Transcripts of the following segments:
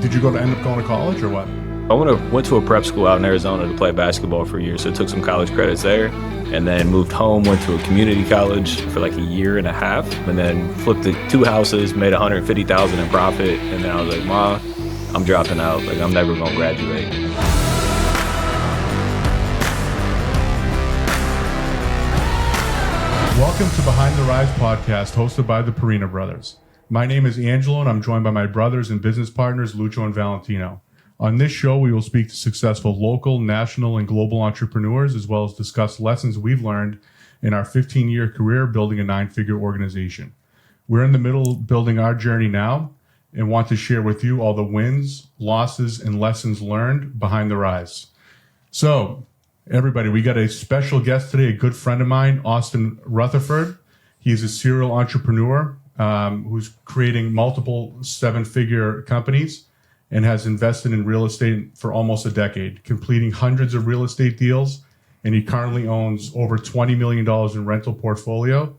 Did you end up going to college or what? I went to a prep school out in Arizona to play basketball for a year, so I took some college credits there, and then moved home, went to a community college for like a year and a half, and then flipped 2 houses, made $150,000 in profit, and then I was like, Ma, I'm dropping out. Like, I'm never gonna graduate. Welcome to Behind the Rise podcast, hosted by the Perrina Brothers. My name is Angelo, and I'm joined by my brothers and business partners, Lucho and Valentino. On this show, we will speak to successful local, national, and global entrepreneurs, as well as discuss lessons we've learned in our 15-year career building a 9-figure organization. We're in the middle of building our journey now and want to share with you all the wins, losses, and lessons learned behind the rise. So, everybody, we got a special guest today, a good friend of mine, Austin Rutherford. He's a serial entrepreneur who's creating multiple 7-figure companies and has invested in real estate for almost a decade, completing hundreds of real estate deals, and he currently owns over $20 million in rental portfolio.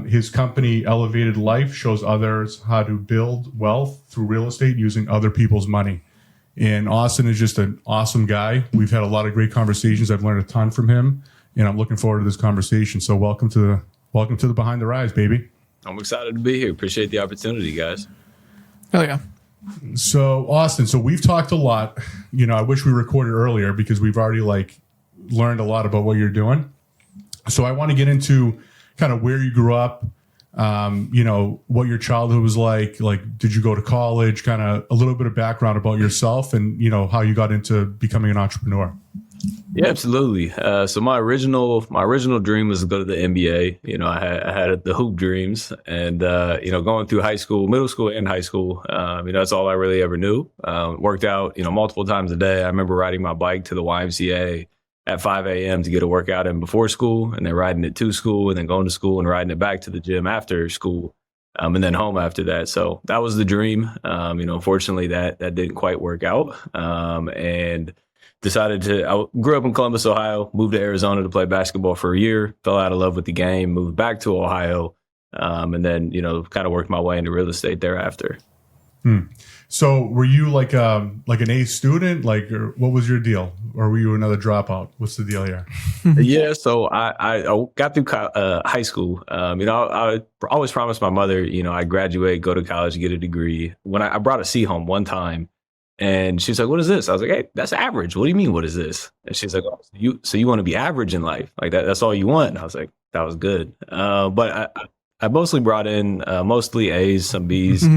His company, Elevated Life, shows others how to build wealth through real estate using other people's money. And Austin is just an awesome guy. We've had a lot of great conversations. I've learned a ton from him, and I'm looking forward to this conversation. So welcome to the Behind the Rise, baby. I'm excited to be here. Appreciate the opportunity, guys. Hell yeah. So Austin, we've talked a lot. You know, I wish we recorded earlier because we've already learned a lot about what you're doing. So I want to get into kind of where you grew up, what your childhood was like did you go to college, kind of a little bit of background about yourself and, how you got into becoming an entrepreneur. Yeah, absolutely. So my original dream was to go to the NBA. I had the hoop dreams, and going through high school, middle school, and high school. That's all I really ever knew. Worked out, multiple times a day. I remember riding my bike to the YMCA at 5 a.m. to get a workout in before school, and then riding it to school, and then going to school and riding it back to the gym after school, and then home after that. So that was the dream. Unfortunately, that didn't quite work out, and I grew up in Columbus, Ohio, moved to Arizona to play basketball for a year, fell out of love with the game, moved back to Ohio, and then, kind of worked my way into real estate thereafter. So were you like an A student, or what was your deal? Or were you another dropout? What's the deal here? Yeah, so I got through high school. I always promised my mother, I'd graduate, go to college, get a degree. When I brought a C home one time, and she's like, "What is this?" I was like, "Hey, that's average." "What do you mean, what is this?" And she's like, "Oh, so you want to be average in life? Like that's all you want?" And I was like, that was good. But I mostly brought in mostly A's, some B's. I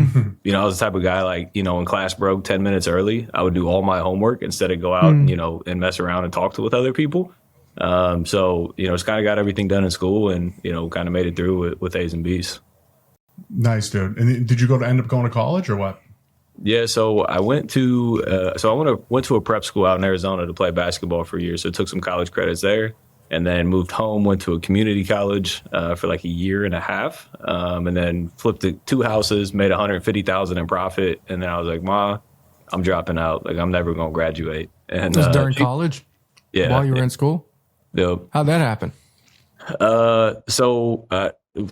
was the type of guy when class broke 10 minutes early, I would do all my homework instead of go out, and mess around and talk with other people. Just kind of got everything done in school and, kind of made it through with A's and B's. Nice, dude. And did you end up going to college or what? Yeah, so I went to a prep school out in Arizona to play basketball for a year, so I took some college credits there, and then moved home, went to a community college for like a year and a half, and then flipped 2 houses, made $150,000 in profit, and then I was like, Ma, I'm dropping out. Like, I'm never gonna graduate. And this was during college? Yeah. While you were in school? Yep. How'd that happen?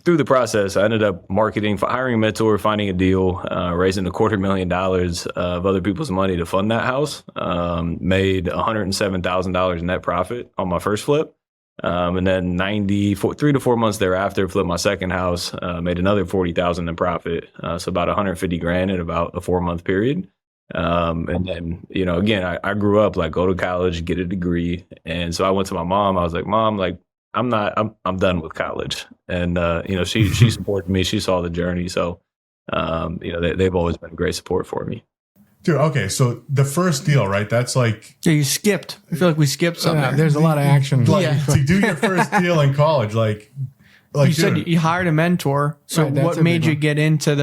Through the process, I ended up hiring a mentor, finding a deal, raising $250,000 of other people's money to fund that house. Made $107,000 net profit on my first flip. And then 3 to 4 months thereafter, flipped my second house, made another $40,000 in profit. So about $150,000 in about a 4-month period. And then, again, I grew up go to college, get a degree. And so I went to my mom. I was like, Mom, I'm done with college. And, she supported me. She saw the journey. So, they've always been great support for me. Dude, okay. So the first deal, right? That's Yeah, you skipped. I feel like we skipped something. There's a lot of action. To do your first deal in college, you said you hired a mentor. So right, what made you get into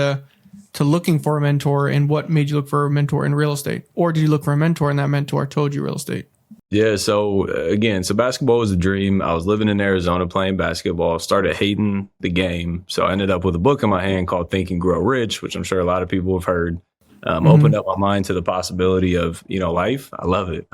to looking for a mentor, and what made you look for a mentor in real estate? Or did you look for a mentor and that mentor told you real estate? Yeah, so again, basketball was a dream. I was living in Arizona playing basketball, started hating the game. So I ended up with a book in my hand called Think and Grow Rich, which I'm sure a lot of people have heard. Opened up my mind to the possibility of, life. I love it.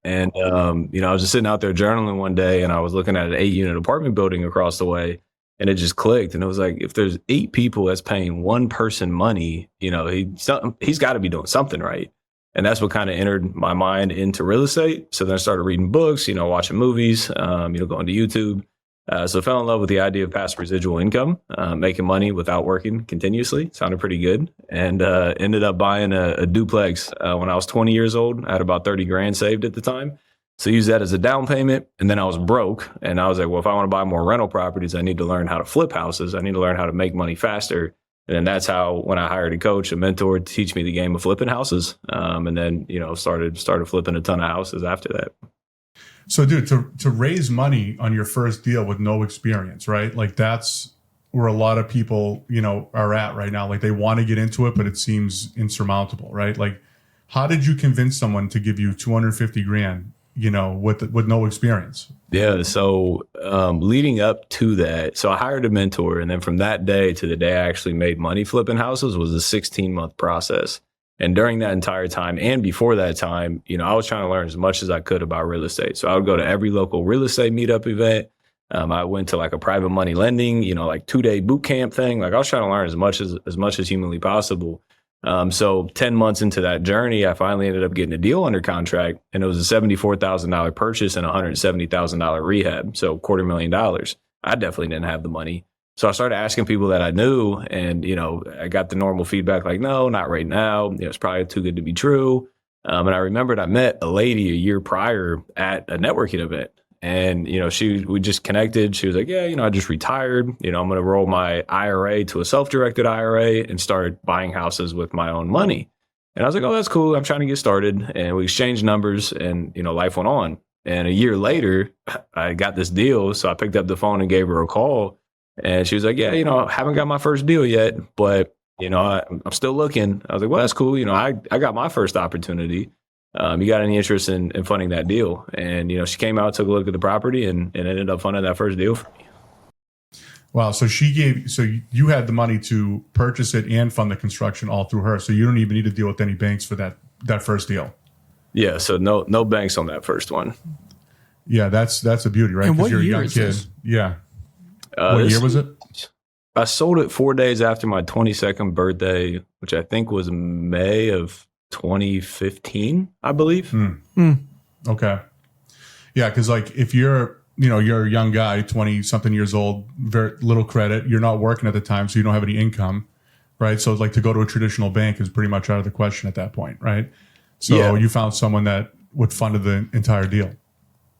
And, I was just sitting out there journaling one day, and I was looking at an 8-unit apartment building across the way. And it just clicked. And it was like, if there's 8 people that's paying one person money, he's got to be doing something right. And that's what kind of entered my mind into real estate. So then I started reading books, watching movies, going to YouTube. So I fell in love with the idea of passive residual income, making money without working continuously. Sounded pretty good. And ended up buying a duplex when I was 20 years old. I had about 30 grand saved at the time. So I used that as a down payment. And then I was broke. And I was like, well, if I want to buy more rental properties, I need to learn how to flip houses. I need to learn how to make money faster. And then that's how, when I hired a coach, a mentor to teach me the game of flipping houses. And then, started flipping a ton of houses after that. So, dude, to raise money on your first deal with no experience, right? Like that's where a lot of people, are at right now. Like they want to get into it, but it seems insurmountable, right? Like, how did you convince someone to give you 250 grand, with no experience? Yeah. So, leading up to that, so I hired a mentor, and then from that day to the day I actually made money flipping houses was a 16-month process. And during that entire time and before that time, I was trying to learn as much as I could about real estate. So I would go to every local real estate meetup event. I went to like a private money lending, like 2-day boot camp thing. Like I was trying to learn as much as humanly possible. So 10 months into that journey, I finally ended up getting a deal under contract, and it was a $74,000 purchase and a $170,000 rehab. So $250,000. I definitely didn't have the money. So I started asking people that I knew, and, I got the normal feedback like, no, not right now. It's probably too good to be true. And I remembered I met a lady a year prior at a networking event, and, we just connected. She was like, yeah, I just retired. I'm going to roll my IRA to a self-directed IRA and start buying houses with my own money. And I was like, oh, that's cool. I'm trying to get started. And we exchanged numbers, and, life went on. And a year later, I got this deal. So I picked up the phone and gave her a call. And she was like, yeah, I haven't got my first deal yet, but, I'm still looking. I was like, well, that's cool. I got my first opportunity. You got any interest in funding that deal? And, she came out, took a look at the property, and ended up funding that first deal for me. Wow. So you had the money to purchase it and fund the construction all through her. So you don't even need to deal with any banks for that first deal. Yeah. So no banks on that first one. Yeah. That's a beauty, right? And what you're year a young is kid. this? Yeah. What year was it? I sold it 4 days after my 22nd birthday, which I think was May of 2015, I believe. Okay. Yeah. Cause like if you're a young guy, 20 something years old, very little credit, you're not working at the time, so you don't have any income, right? So like to go to a traditional bank is pretty much out of the question at that point, right? So You found someone that would fund the entire deal.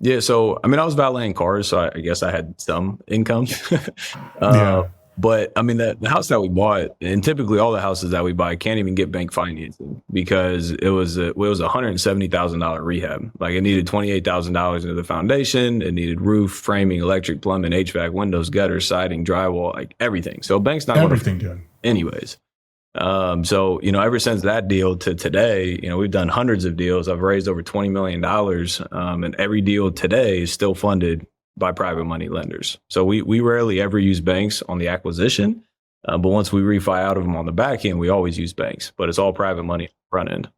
Yeah. So, I was valeting cars, so I guess I had some income. Yeah. But the house that we bought, and typically all the houses that we buy can't even get bank financing because it was a $170,000 rehab. Like it needed $28,000 into the foundation. It needed roof, framing, electric, plumbing, HVAC, windows, gutters, siding, drywall, like everything. So bank's not everything done anyways. So, ever since that deal to today, we've done hundreds of deals. I've raised over $20 million. And every deal today is still funded by private money lenders. So we rarely ever use banks on the acquisition. But once we refi out of them on the back end, we always use banks, but it's all private money front end.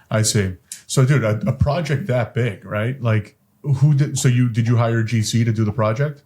I see. So dude, a project that big, right? Like did you hire a GC to do the project?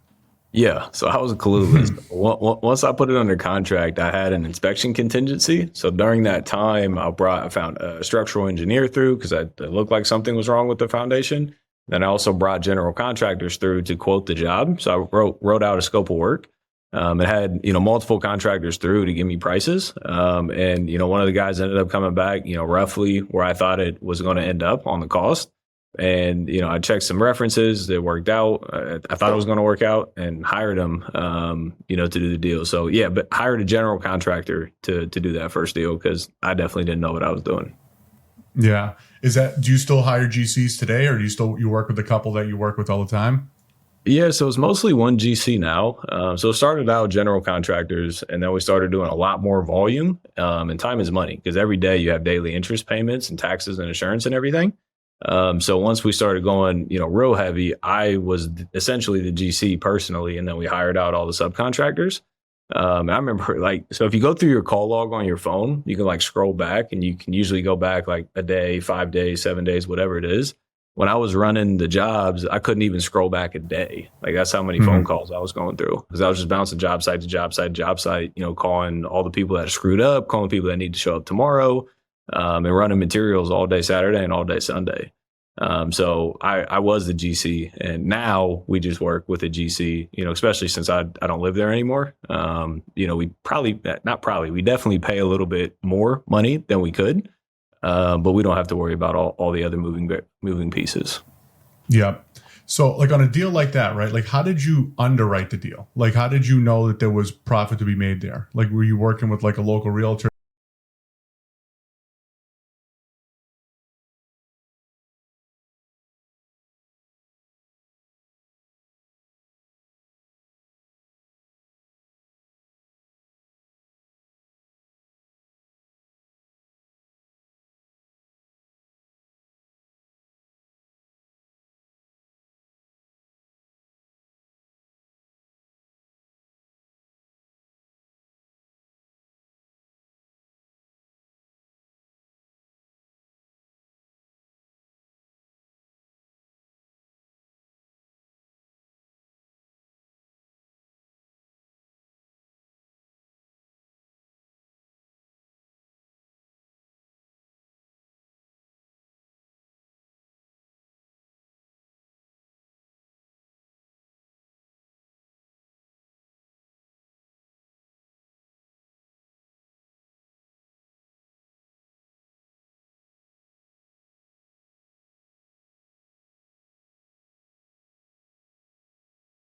Yeah. So I was clueless. Once I put it under contract, I had an inspection contingency. So during that time, I found a structural engineer through because it looked like something was wrong with the foundation. Then I also brought general contractors through to quote the job. So I wrote out a scope of work. It had, multiple contractors through to give me prices. And, one of the guys ended up coming back, roughly where I thought it was going to end up on the cost. And, I checked some references. It worked out. I thought it was going to work out and hired him, to do the deal. So, yeah, but hired a general contractor to do that first deal because I definitely didn't know what I was doing. Yeah. Do you still hire GCs today, or do you work with a couple that you work with all the time? Yeah, so it's mostly one GC now. So it started out general contractors, and then we started doing a lot more volume. And time is money because every day you have daily interest payments and taxes and insurance and everything. So once we started going, real heavy, I was essentially the GC personally, and then we hired out all the subcontractors. I remember so if you go through your call log on your phone, you can scroll back, and you can usually go back a day, 5 days, 7 days, whatever it is. when I was running the jobs, I couldn't even scroll back a day. Like that's how many phone calls I was going through, because I was just bouncing job site to job site to job site, calling all the people that are screwed up, calling people that need to show up tomorrow, and running materials all day Saturday and all day Sunday. So I was the GC, and now we just work with a GC, especially since I don't live there anymore. We we definitely pay a little bit more money than we could. But we don't have to worry about all the other moving pieces. Yeah. So like on a deal like that, right? Like how did you underwrite the deal? Like how did you know that there was profit to be made there? Like were you working with like a local realtor?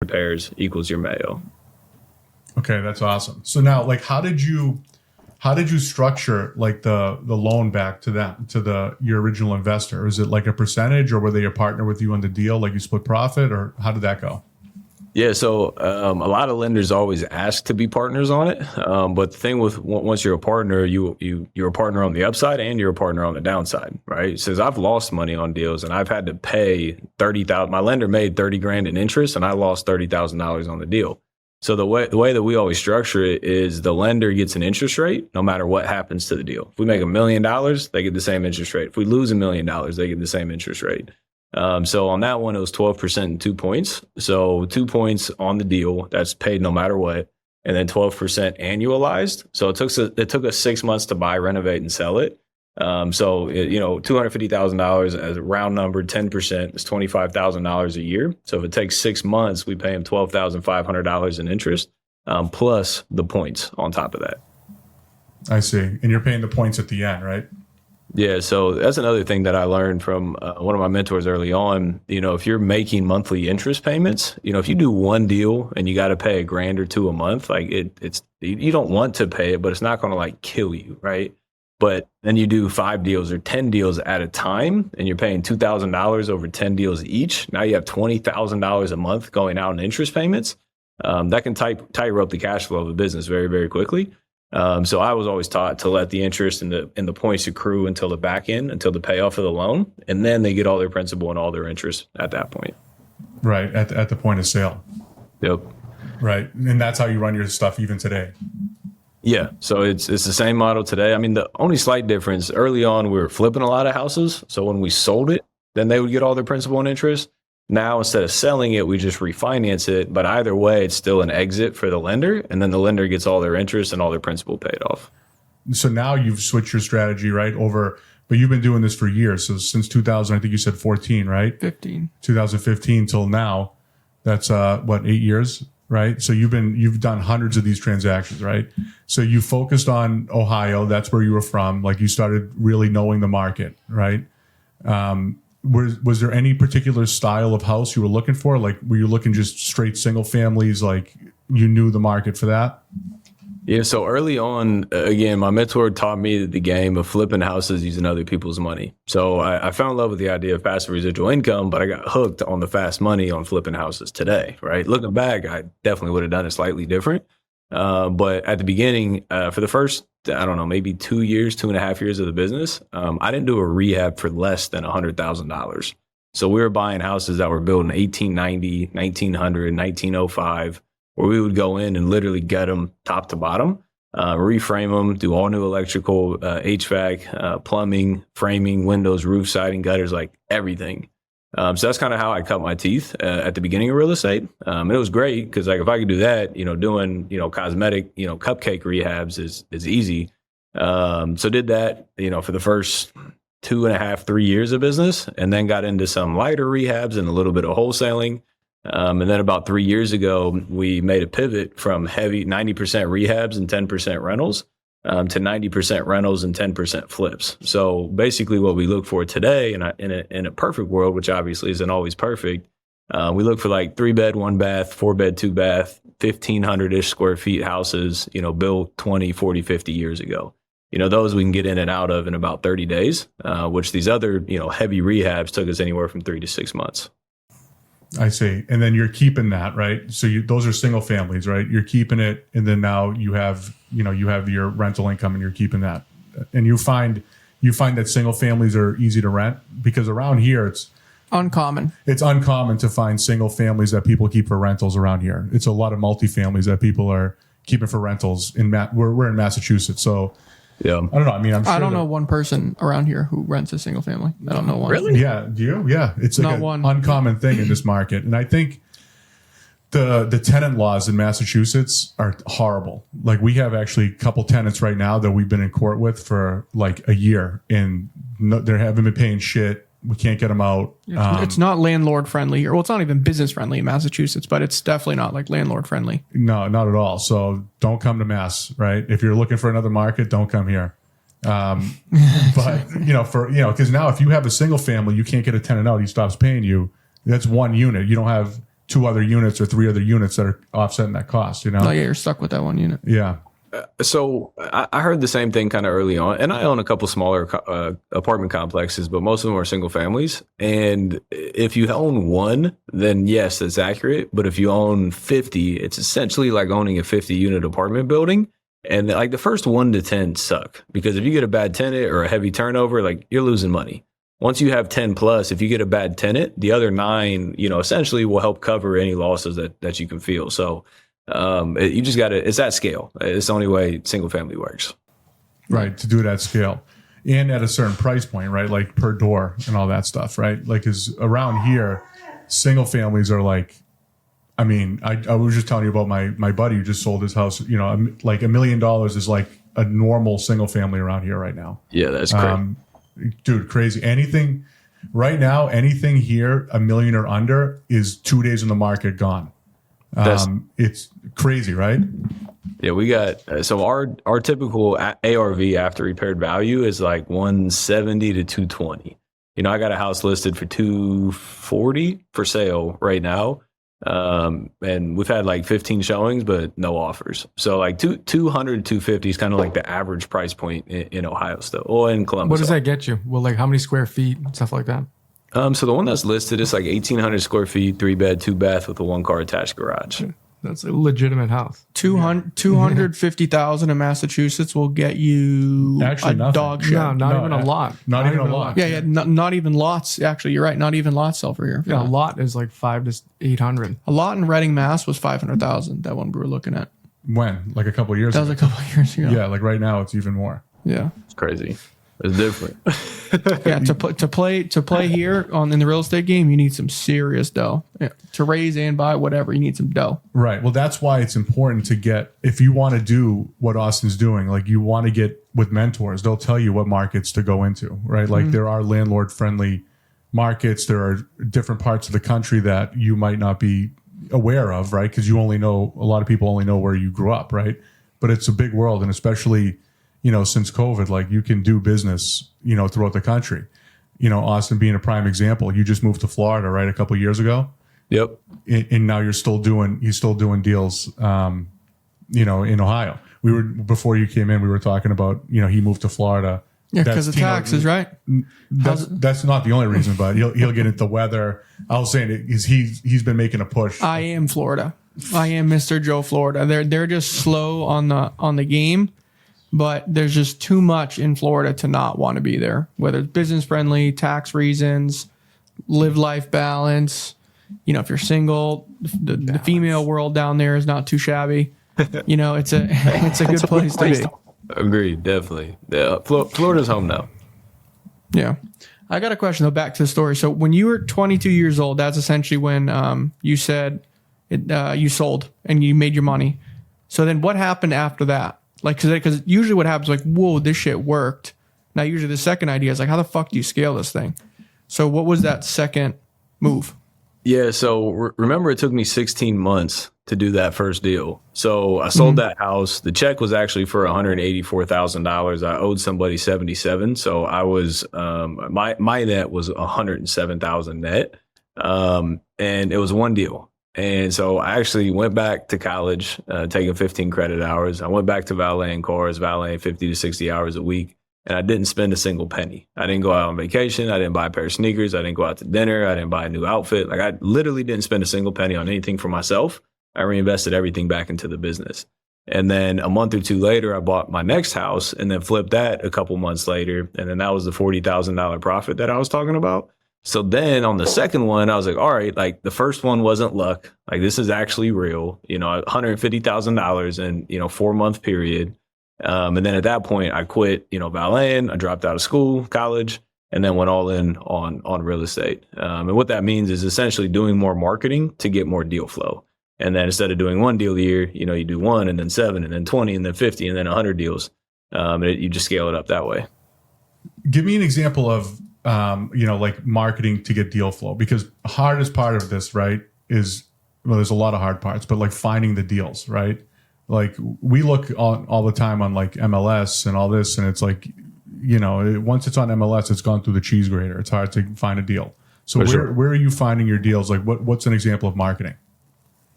Repairs equals your mayo. Okay, that's awesome. So now, like, how did you structure like the loan back to your original investor? Is it like a percentage, or were they a partner with you on the deal? Like you split profit, or how did that go? Yeah, so a lot of lenders always ask to be partners on it, but the thing with once you're a partner, you're a partner on the upside and you're a partner on the downside, right? Since I've lost money on deals and I've had to pay $30,000, my lender made $30,000 in interest, and I lost $30,000 on the deal. So the way that we always structure it is the lender gets an interest rate no matter what happens to the deal. If we make $1 million, they get the same interest rate. If we lose $1 million, they get the same interest rate. So on that one, it was 12% and 2 points. So 2 points on the deal, that's paid no matter what, and then 12% annualized. So it took us 6 months to buy, renovate, and sell it. $250,000 as a round number, 10% is $25,000 a year. So if it takes 6 months, we pay him $12,500 in interest, plus the points on top of that. I see. And you're paying the points at the end, right? Yeah, so that's another thing that I learned from one of my mentors early on. If you're making monthly interest payments, if you do one deal and you got to pay $1,000 or $2,000 a month, like it's you don't want to pay it, but it's not going to like kill you, right? But then you do 5 deals or 10 deals at a time, and you're paying $2,000 over 10 deals each. Now you have $20,000 a month going out in interest payments. That can tightrope the cash flow of a business very, very quickly. So I was always taught to let the interest and the points accrue until the back end, until the payoff of the loan, and then they get all their principal and all their interest at that point. Right, at the point of sale. Yep. Right, and that's how you run your stuff even today. Yeah, so it's the same model today. I mean, the only slight difference, early on, we were flipping a lot of houses. So when we sold it, then they would get all their principal and interest. Now, instead of selling it, we just refinance it. But either way, it's still an exit for the lender. And then the lender gets all their interest and all their principal paid off. So now you've switched your strategy, right? But you've been doing this for years. So since 2000, I think you said 14, right? 15. 2015 till now. That's 8 years, right? So you've done hundreds of these transactions, right? So you focused on Ohio. That's where you were from. Like you started really knowing the market, right? Was there any particular style of house you were looking for? Like, were you looking just straight single families? Like you knew the market for that? Yeah. So early on, again, my mentor taught me the game of flipping houses using other people's money. So I fell in love with the idea of passive residual income, but I got hooked on the fast money on flipping houses today, right? Looking back, I definitely would have done it slightly different. But at the beginning, for the first, I don't know, maybe 2.5 years of the business, I didn't do a rehab for less than $100,000. So we were buying houses that were built in 1890, 1900, 1905, where we would go in and literally gut them top to bottom, reframe them, do all new electrical, HVAC, plumbing, framing, windows, roof, siding, gutters, like everything. So that's kind of how I cut my teeth at the beginning of real estate. And it was great because like if I could do that, doing, cosmetic, cupcake rehabs is easy. So did that, for the first 2.5, 3 years of business, and then got into some lighter rehabs and a little bit of wholesaling. And then about 3 years ago, we made a pivot from heavy 90% rehabs and 10% rentals to 90% rentals and 10% flips. So basically what we look for today in a perfect world, which obviously isn't always perfect, we look for like 3-bed, 1-bath, 4-bed, 2-bath, 1,500-ish square feet houses, built 20, 40, 50 years ago. Those we can get in and out of in about 30 days, which these other, heavy rehabs took us anywhere from 3 to 6 months. I see. And then you're keeping that, right? So those are single families, right? You're keeping it. And then now you have your rental income and you're keeping that. And you find that single families are easy to rent because around here it's uncommon. It's uncommon to find single families that people keep for rentals around here. It's a lot of multifamilies that people are keeping for rentals we're in Massachusetts. So yeah, I don't know. I mean, I don't know one person around here who rents a single family. I don't know one. Really? Yeah. Do you? Yeah. It's like an uncommon thing in this market. And I think the tenant laws in Massachusetts are horrible. Like we have actually a couple tenants right now that we've been in court with for like a year and they haven't been paying shit. We can't get them out. It's not landlord friendly here. Well, it's not even business friendly in Massachusetts, but it's definitely not like landlord friendly. No, not at all. So don't come to Mass, right? If you're looking for another market, don't come here. But because now if you have a single family, you can't get a tenant out. He stops paying you. That's one unit. You don't have 2 other units or 3 other units that are offsetting that cost. Oh yeah, you're stuck with that one unit. Yeah. So I heard the same thing kind of early on, and I own a couple smaller apartment complexes, but most of them are single families. And if you own one, then yes, that's accurate. But if you own 50, it's essentially like owning a 50-unit apartment building. And like the first 1 to 10 suck because if you get a bad tenant or a heavy turnover, like you're losing money. Once you have 10 plus, if you get a bad tenant, the other 9, essentially will help cover any losses that you can feel. So you just got to, it's at scale. It's the only way single family works. Right. To do it at scale and at a certain price point, right? Like per door and all that stuff, right? Like is around here, single families are like, I mean, I was just telling you about my buddy who just sold his house, like $1 million is like a normal single family around here right now. Yeah. That's crazy. Dude, crazy. Anything right now, anything here, $1 million or under is 2 days in the market gone. It's crazy, right? Yeah, we got so our typical ARV after repaired value is like 170 to 220. I got a house listed for 240 for sale right now, and we've had like 15 showings, but no offers. So like 200 250 is kind of like the average price point in Ohio still, or in Columbus. What does that get you? Well, like how many square feet, stuff like that? So the one that's listed is like 1,800 square feet, 3-bed, 2-bath with a 1-car attached garage. That's a legitimate house. 250,000 in Massachusetts will get you actually a dog shed. No, not even a lot. Not even a lot. Yeah, not even lots. Actually, you're right. Not even lots sell for here. Yeah, a lot is like 500 to 800. A lot in Reading, Mass was 500,000. That one we were looking at. When? Like a couple of years ago? That was a couple of years ago. Yeah, like right now it's even more. Yeah. It's crazy. It's different. Yeah, to play here in the real estate game, you need some serious dough. Yeah. To raise and buy whatever, you need some dough. Right. Well, that's why it's important to get, if you want to do what Austin's doing, like you want to get with mentors, they'll tell you what markets to go into, right? Like there are landlord friendly markets. There are different parts of the country that you might not be aware of, right? Because a lot of people only know where you grew up, right? But it's a big world, and especially since COVID, like you can do business, throughout the country. Austin being a prime example. You just moved to Florida, right? A couple of years ago. Yep. And now you're still doing deals, in Ohio. Before you came in, we were talking about, he moved to Florida. Yeah, because of taxes, right? That's not the only reason, but he'll get into weather. I was saying he's been making a push. I am Florida. I am Mr. Joe Florida. They're just slow on the game. But there's just too much in Florida to not want to be there, whether it's business friendly, tax reasons, live life balance. If you're single, the female world down there is not too shabby. It's a good place to be. Agreed, definitely. Yeah, Florida's home now. Yeah. I got a question though, back to the story. So when you were 22 years old, that's essentially when you said you sold and you made your money. So then what happened after that? Like, because usually what happens, like, whoa, this shit worked. Now, usually the second idea is like, how the fuck do you scale this thing? So what was that second move? Yeah. So remember, it took me 16 months to do that first deal. So I sold that house. The check was actually for $184,000. I owed somebody 77. So I was, my net was 107,000 net. And it was one deal. And so I actually went back to college, taking 15 credit hours. I went back to valeting cars, valeting 50 to 60 hours a week. And I didn't spend a single penny. I didn't go out on vacation. I didn't buy a pair of sneakers. I didn't go out to dinner. I didn't buy a new outfit. Like, I literally didn't spend a single penny on anything for myself. I reinvested everything back into the business. And then a month or two later, I bought my next house and then flipped that a couple months later. And then that was the $40,000 profit that I was talking about. So then on the second one, I was like, all right, like the first one wasn't luck. Like, this is actually real, $150,000 in, 4-month period. And then at that point I quit, valeting. I dropped out of school, college, and then went all in on real estate. And what that means is essentially doing more marketing to get more deal flow. And then instead of doing one deal a year, you do 1 and then 7 and then 20 and then 50 and then 100 deals. You just scale it up that way. Give me an example of, like marketing to get deal flow, because the hardest part of this, right, is, well, there's a lot of hard parts, but like finding the deals, right? Like, we look all the time on like MLS and all this, and it's like, once it's on MLS, it's gone through the cheese grater. It's hard to find a deal. So where are you finding your deals? Like, what's an example of marketing?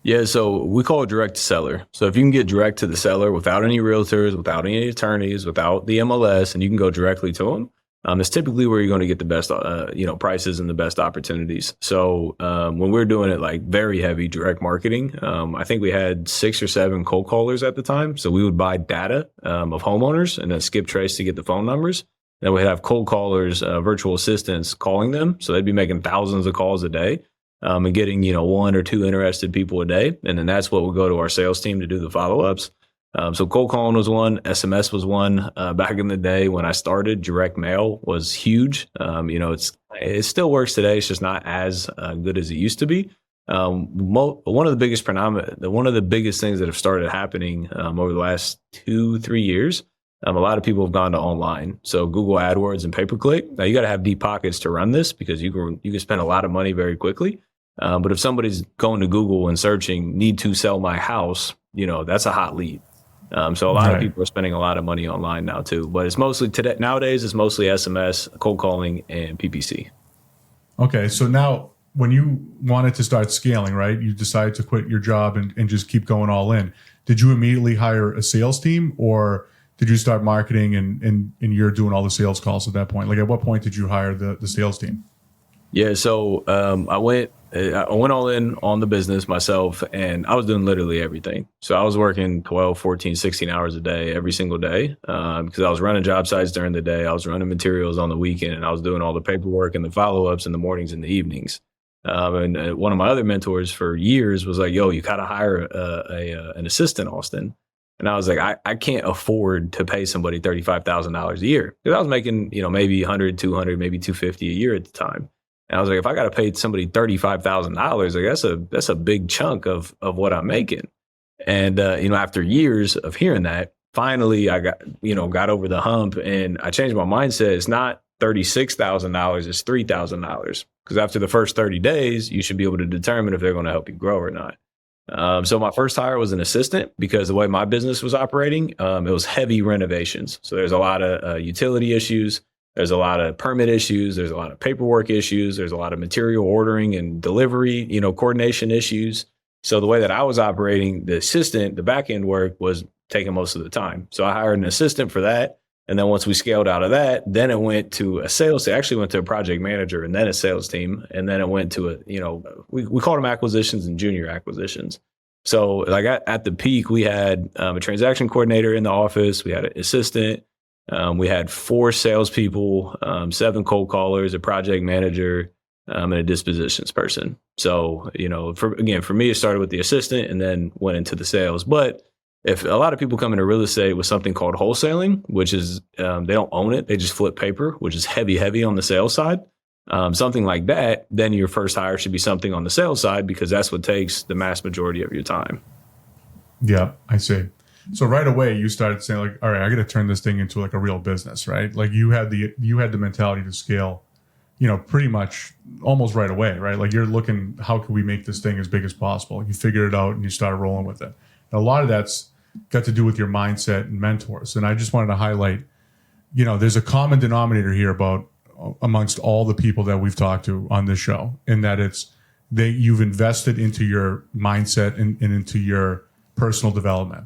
Yeah, so we call it direct to seller. So if you can get direct to the seller without any realtors, without any attorneys, without the MLS, and you can go directly to them, it's typically where you're going to get the best, prices and the best opportunities. So when we're doing it like very heavy direct marketing, I think we had 6 or 7 cold callers at the time. So we would buy data of homeowners and then skip trace to get the phone numbers. Then we'd have cold callers, virtual assistants calling them. So they'd be making thousands of calls a day and getting, 1 or 2 interested people a day. And then that's what would go to our sales team to do the follow-ups. So cold calling was one, SMS was one. Back in the day when I started, direct mail was huge. It still works today. It's just not as good as it used to be. One of the biggest things that have started happening over the last 2-3 years, a lot of people have gone to online. So Google AdWords and pay-per-click. Now you got to have deep pockets to run this, because you can spend a lot of money very quickly. But if somebody's going to Google and searching "need to sell my house," that's a hot lead. So a lot of people are spending a lot of money online now too, but it's mostly nowadays it's mostly SMS, cold calling, and PPC. Okay. So now when you wanted to start scaling, right, you decided to quit your job and just keep going all in. Did you immediately hire a sales team, or did you start marketing and you're doing all the sales calls at that point? Like, at what point did you hire the sales team? Yeah. So I went all in on the business myself, and I was doing literally everything. So I was working 12, 14, 16 hours a day, every single day, because I was running job sites during the day. I was running materials on the weekend, and I was doing all the paperwork and the follow-ups in the mornings and the evenings. And one of my other mentors for years was like, yo, you got to hire an assistant, Austin. And I was like, I can't afford to pay somebody $35,000 a year, because I was making, maybe 100, 200, maybe 250 a year at the time. And I was like, if I got to pay somebody $35,000, like that's a big chunk of what I'm making. And, after years of hearing that, finally I got over the hump, and I changed my mindset. It's not $36,000, it's $3,000. Because after the first 30 days, you should be able to determine if they're going to help you grow or not. So my first hire was an assistant, because the way my business was operating, it was heavy renovations. So there's a lot of utility issues. There's a lot of permit issues. There's a lot of paperwork issues. There's a lot of material ordering and delivery, coordination issues. So the way that I was operating, the back end work was taking most of the time. So I hired an assistant for that. And then once we scaled out of that, then it went to a sales team. Actually went to a project manager and then a sales team. And then it went to we called them acquisitions and junior acquisitions. So like at the peak, we had a transaction coordinator in the office. We had an assistant. We had 4 salespeople, 7 cold callers, a project manager, and a dispositions person. So, for me, it started with the assistant and then went into the sales. But if a lot of people come into real estate with something called wholesaling, which is they don't own it, they just flip paper, which is heavy on the sales side. Something like that, then your first hire should be something on the sales side because that's what takes the mass majority of your time. Yeah, I see. So right away you started saying like, all right, I got to turn this thing into like a real business, right? Like you had the mentality to scale, pretty much almost right away, right? Like you're looking, how can we make this thing as big as possible? You figured it out and you started rolling with it. And a lot of that's got to do with your mindset and mentors. And I just wanted to highlight, there's a common denominator here amongst all the people that we've talked to on this show, in that you've invested into your mindset and into your personal development.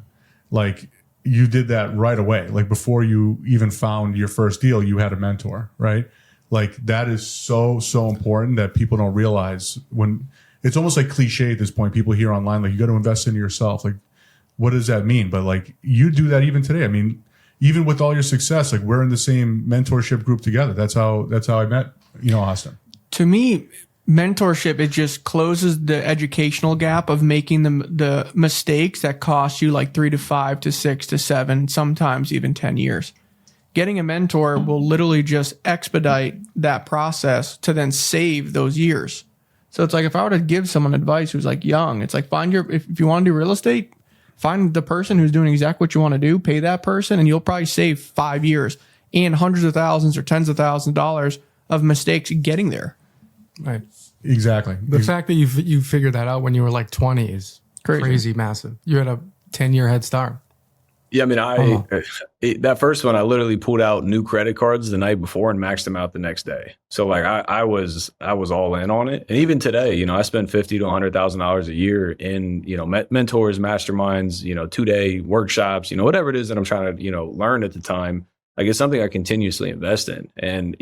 Like you did that right away. Like before you even found your first deal, you had a mentor, right? Like that is so important that people don't realize. When it's almost like cliche at this point, people hear online, like you got to invest in yourself. Like, what does that mean? But like you do that even today. I mean, even with all your success, like we're in the same mentorship group together. That's how I met, Austin. To me, mentorship, it just closes the educational gap of making the mistakes that cost you like 3 to 5 to 6 to 7, sometimes even 10 years. Getting a mentor will literally just expedite that process to then save those years. So it's like if I were to give someone advice who's like young, it's like if you want to do real estate, find the person who's doing exactly what you want to do, pay that person, and you'll probably save 5 years and hundreds of thousands or tens of thousands of dollars of mistakes getting there. Right. Exactly. The fact that you figured that out when you were like 20 is crazy massive. You had a 10-year head start. Yeah, I mean, that first one, I literally pulled out new credit cards the night before and maxed them out the next day. So like I was all in on it. And even today, I spend $50,000 to $100,000 a year in, mentors, masterminds, 2-day workshops, whatever it is that I'm trying to, learn at the time. Like it's something I continuously invest in. And,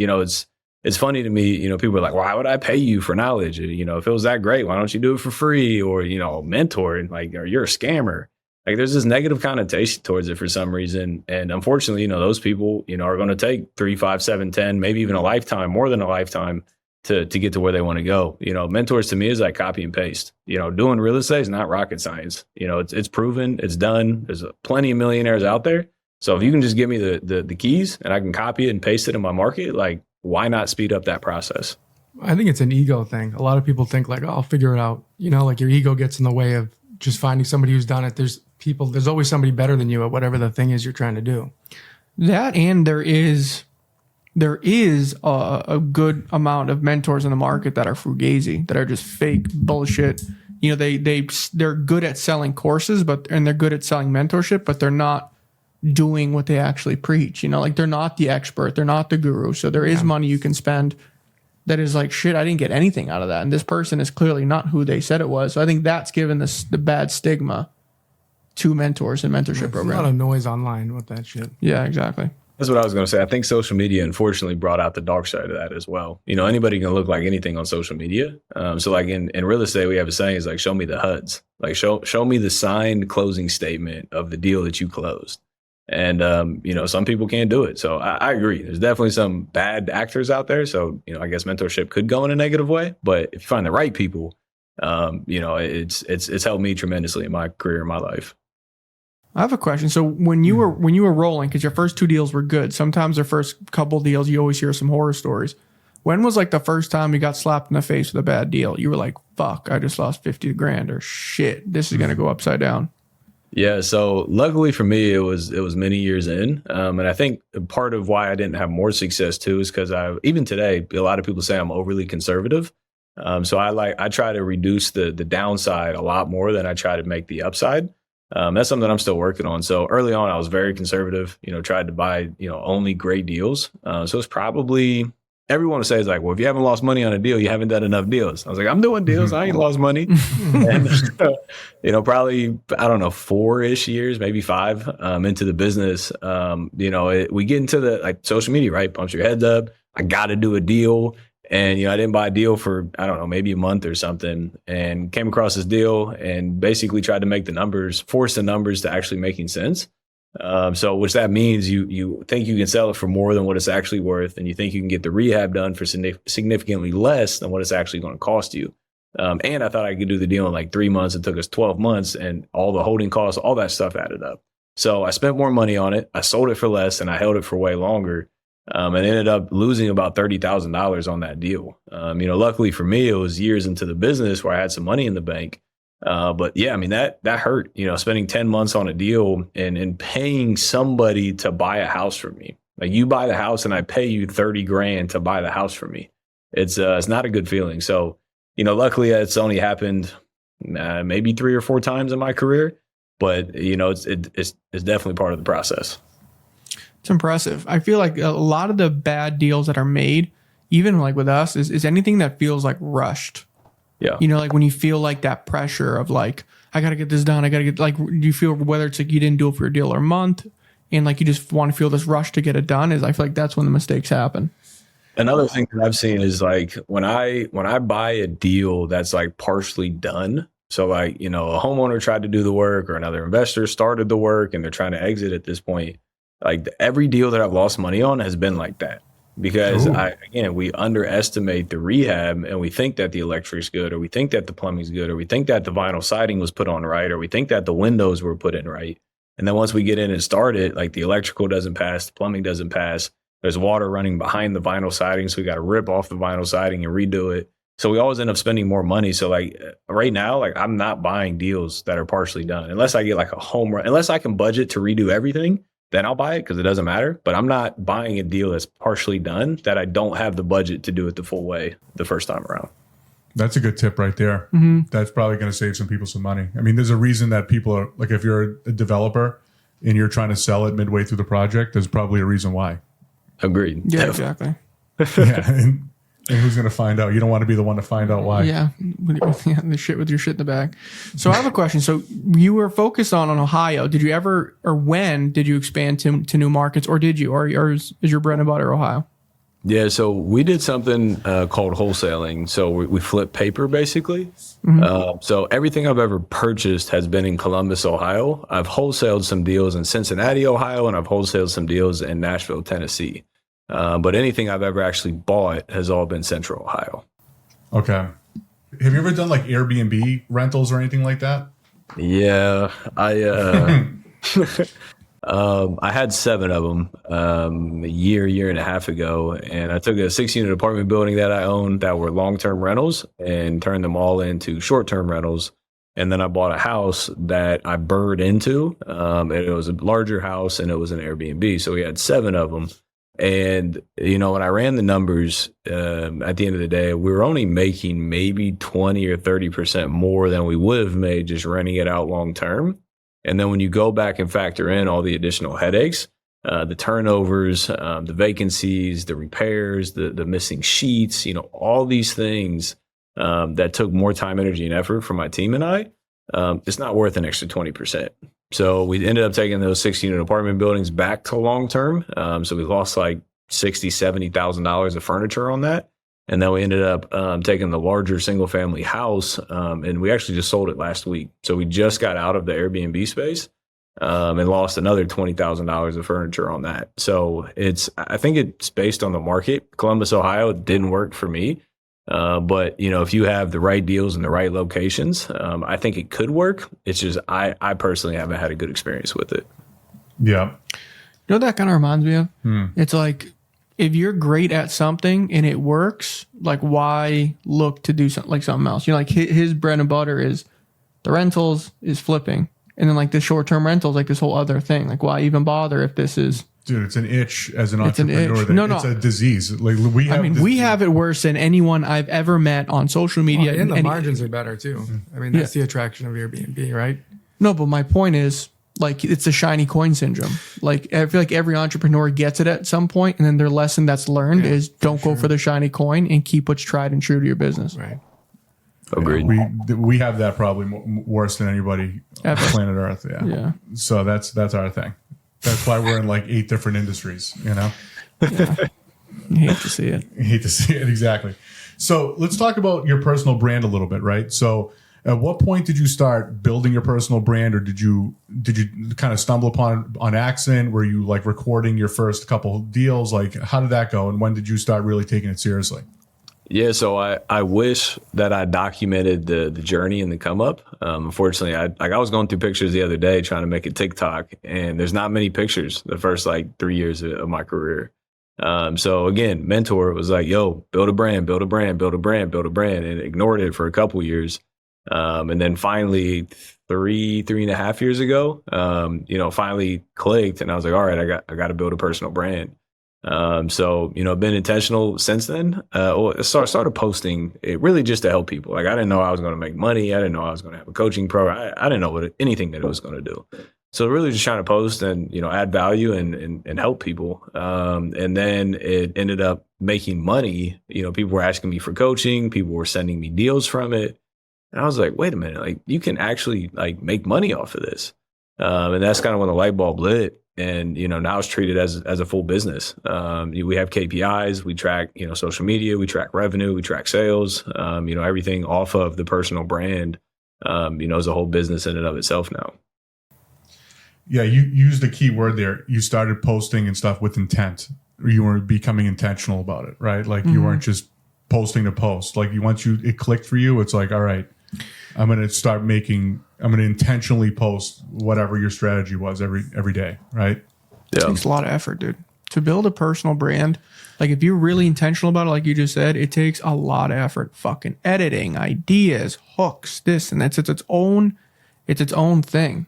it's funny to me, people are like, why would I pay you for knowledge? If it was that great, why don't you do it for free? Or, mentor, and like, or you're a scammer. Like there's this negative connotation towards it for some reason. And unfortunately, those people, are going to take 3, 5, 7, 10, maybe even a lifetime, more than a lifetime to get to where they want to go. Mentors to me is like copy and paste. Doing real estate is not rocket science. It's proven, it's done. There's plenty of millionaires out there. So if you can just give me the keys and I can copy it and paste it in my market, like why not speed up that process? I think it's an ego thing. A lot of people think like, oh, I'll figure it out. Like your ego gets in the way of just finding somebody who's done it. There's always somebody better than you at whatever the thing is you're trying to do. That, and there is a good amount of mentors in the market that are fugazi, that are just fake bullshit. They're good at selling courses, and they're good at selling mentorship, but they're not doing what they actually preach. Like they're not the expert, they're not the guru. So there is money you can spend that is like, shit, I didn't get anything out of that. And this person is clearly not who they said it was. So I think that's given the bad stigma to mentors and mentorship programs. A lot of noise online with that shit. Yeah, exactly. That's what I was going to say. I think social media, unfortunately, brought out the dark side of that as well. Anybody can look like anything on social media. So like in real estate, we have a saying is like, show me the HUDs. Like show me the signed closing statement of the deal that you closed. And, some people can't do it. So I agree. There's definitely some bad actors out there. So, I guess mentorship could go in a negative way. But if you find the right people, it's helped me tremendously in my career, in my life. I have a question. So when you were rolling, because your first 2 deals were good, sometimes the first couple deals, you always hear some horror stories. When was like the first time you got slapped in the face with a bad deal? You were like, fuck, I just lost 50 grand, or shit, this is going to go upside down. Yeah. So luckily for me, it was many years in. And I think part of why I didn't have more success too is because even today, a lot of people say I'm overly conservative. So I try to reduce the downside a lot more than I try to make the upside. That's something I'm still working on. So early on, I was very conservative, tried to buy, only great deals. So it's probably, everyone would say is like, well, if you haven't lost money on a deal, you haven't done enough deals. I was like, I'm doing deals. I ain't lost money. And, probably, I don't know, 4-ish years, maybe 5 into the business. We get into the like social media, right? Pumps your heads up. I got to do a deal. And, I didn't buy a deal for, I don't know, maybe a month or something, and came across this deal and basically tried to make force the numbers to actually making sense. So which that means you think you can sell it for more than what it's actually worth, and you think you can get the rehab done for significantly less than what it's actually going to cost you. And I thought I could do the deal in like 3 months. It took us 12 months, and all the holding costs, all that stuff added up. So I spent more money on it. I sold it for less, and I held it for way longer. And ended up losing about $30,000 on that deal. Luckily for me, it was years into the business where I had some money in the bank. But yeah, I mean, that hurt, spending 10 months on a deal and paying somebody to buy a house from me. Like, you buy the house and I pay you 30 grand to buy the house from me. It's not a good feeling. So, luckily it's only happened maybe 3 or 4 times in my career, but it's definitely part of the process. It's impressive. I feel like a lot of the bad deals that are made, even like with us, is anything that feels like rushed. Yeah. Like when you feel like that pressure of like, I got to get this done. I got to get, like, you feel whether it's like you didn't do it for a deal or a month and like you just want to feel this rush to get it done, I feel like that's when the mistakes happen. Another thing that I've seen is like when I buy a deal that's like partially done. So like, a homeowner tried to do the work or another investor started the work and they're trying to exit at this point. Like, every deal that I've lost money on has been like that, because we underestimate the rehab and we think that the electric's good, or we think that the plumbing's good, or we think that the vinyl siding was put on right, or we think that the windows were put in right. And then once we get in and start it, like, the electrical doesn't pass, the plumbing doesn't pass. There's water running behind the vinyl siding. So we got to rip off the vinyl siding and redo it. So we always end up spending more money. So like right now, like, I'm not buying deals that are partially done unless I get like a home run, unless I can budget to redo everything. Then I'll buy it because it doesn't matter. But I'm not buying a deal that's partially done that I don't have the budget to do it the full way the first time around. That's a good tip right there. Mm-hmm. That's probably going to save some people some money. I mean, there's a reason that people are like, if you're a developer and you're trying to sell it midway through the project, there's probably a reason why. Agreed. Yeah, exactly. Yeah. And who's going to find out? You don't want to be the one to find out why. Yeah, the shit with your shit in the bag. So I have a question. So you were focused on Ohio. Did you ever, or when did you expand to new markets, or did you, or is your bread and butter Ohio? Yeah, so we did something called wholesaling. So we flip paper, basically. Mm-hmm. So everything I've ever purchased has been in Columbus, Ohio. I've wholesaled some deals in Cincinnati, Ohio, and I've wholesaled some deals in Nashville, Tennessee. But anything I've ever actually bought has all been Central Ohio. Okay. Have you ever done like Airbnb rentals or anything like that? Yeah, I had 7 of them a year and a half ago, and I took a 6-unit apartment building that I owned that were long-term rentals and turned them all into short-term rentals. And then I bought a house that I burred into, and it was a larger house, and it was an Airbnb. So we had 7 of them. And, when I ran the numbers, at the end of the day, we were only making maybe 20 or 30% more than we would have made just renting it out long term. And then when you go back and factor in all the additional headaches, the turnovers, the vacancies, the repairs, the missing sheets, all these things that took more time, energy, and effort from my team and I, it's not worth an extra 20%. So we ended up taking those 6-unit apartment buildings back to long term. So we lost like $60,000, $70,000 of furniture on that. And then we ended up taking the larger single family house, and we actually just sold it last week. So we just got out of the Airbnb space and lost another $20,000 of furniture on that. So I think it's based on the market. Columbus, Ohio didn't work for me. But if you have the right deals in the right locations, I think it could work. It's just, I personally haven't had a good experience with it. Yeah. You know what that kind of reminds me of? It's like, if you're great at something and it works, like, why look to do something else? Like his bread and butter is the rentals, is flipping. And then like the short-term rentals, like this whole other thing. Like, why even bother if this is... Dude, it's an itch as an entrepreneur. It's a disease. Like we have it worse than anyone I've ever met on social media. And the margins are better too. I mean, that's the attraction of Airbnb, right? No, but my point is, like, it's a shiny coin syndrome. Like, I feel like every entrepreneur gets it at some point, and then their lesson that's learned is don't go for the shiny coin and keep what's tried and true to your business. Right. Agreed. We have that probably worse than anybody on planet Earth. Yeah. So that's our thing. That's why we're in like 8 different industries, Yeah. You hate to see it. Exactly. So let's talk about your personal brand a little bit, right? So at what point did you start building your personal brand, or did you kind of stumble upon on accident? Were you like recording your first couple deals? Like, how did that go? And when did you start really taking it seriously? Yeah, so I wish that I documented the journey and the come up. Unfortunately, I was going through pictures the other day trying to make a TikTok, and there's not many pictures the first like 3 years of my career. So again, mentor was like, "Yo, build a brand, build a brand, build a brand, build a brand," and ignored it for a couple years. And then finally, three and a half years ago, finally clicked, and I was like, "All right, I got to build a personal brand." So, been intentional since then. I started posting it really just to help people. Like, I didn't know I was going to make money. I didn't know I was going to have a coaching program. I didn't know anything that it was going to do. So really just trying to post and, add value and help people. And then it ended up making money. People were asking me for coaching. People were sending me deals from it. And I was like, wait a minute, like you can actually like make money off of this. And that's kind of when the light bulb lit. And, now it's treated as a full business. We have KPIs, we track, social media, we track revenue, we track sales, everything off of the personal brand, is a whole business in and of itself now. Yeah, you used the key word there. You started posting and stuff with intent. You were becoming intentional about it, right? Like you weren't just posting to post. Like once it clicked for you, it's like, all right, I'm going to intentionally post whatever your strategy was every day, right? Yeah. It takes a lot of effort, dude. To build a personal brand, like if you're really intentional about it, like you just said, it takes a lot of effort. Fucking editing, ideas, hooks, this and that's. It's its own thing,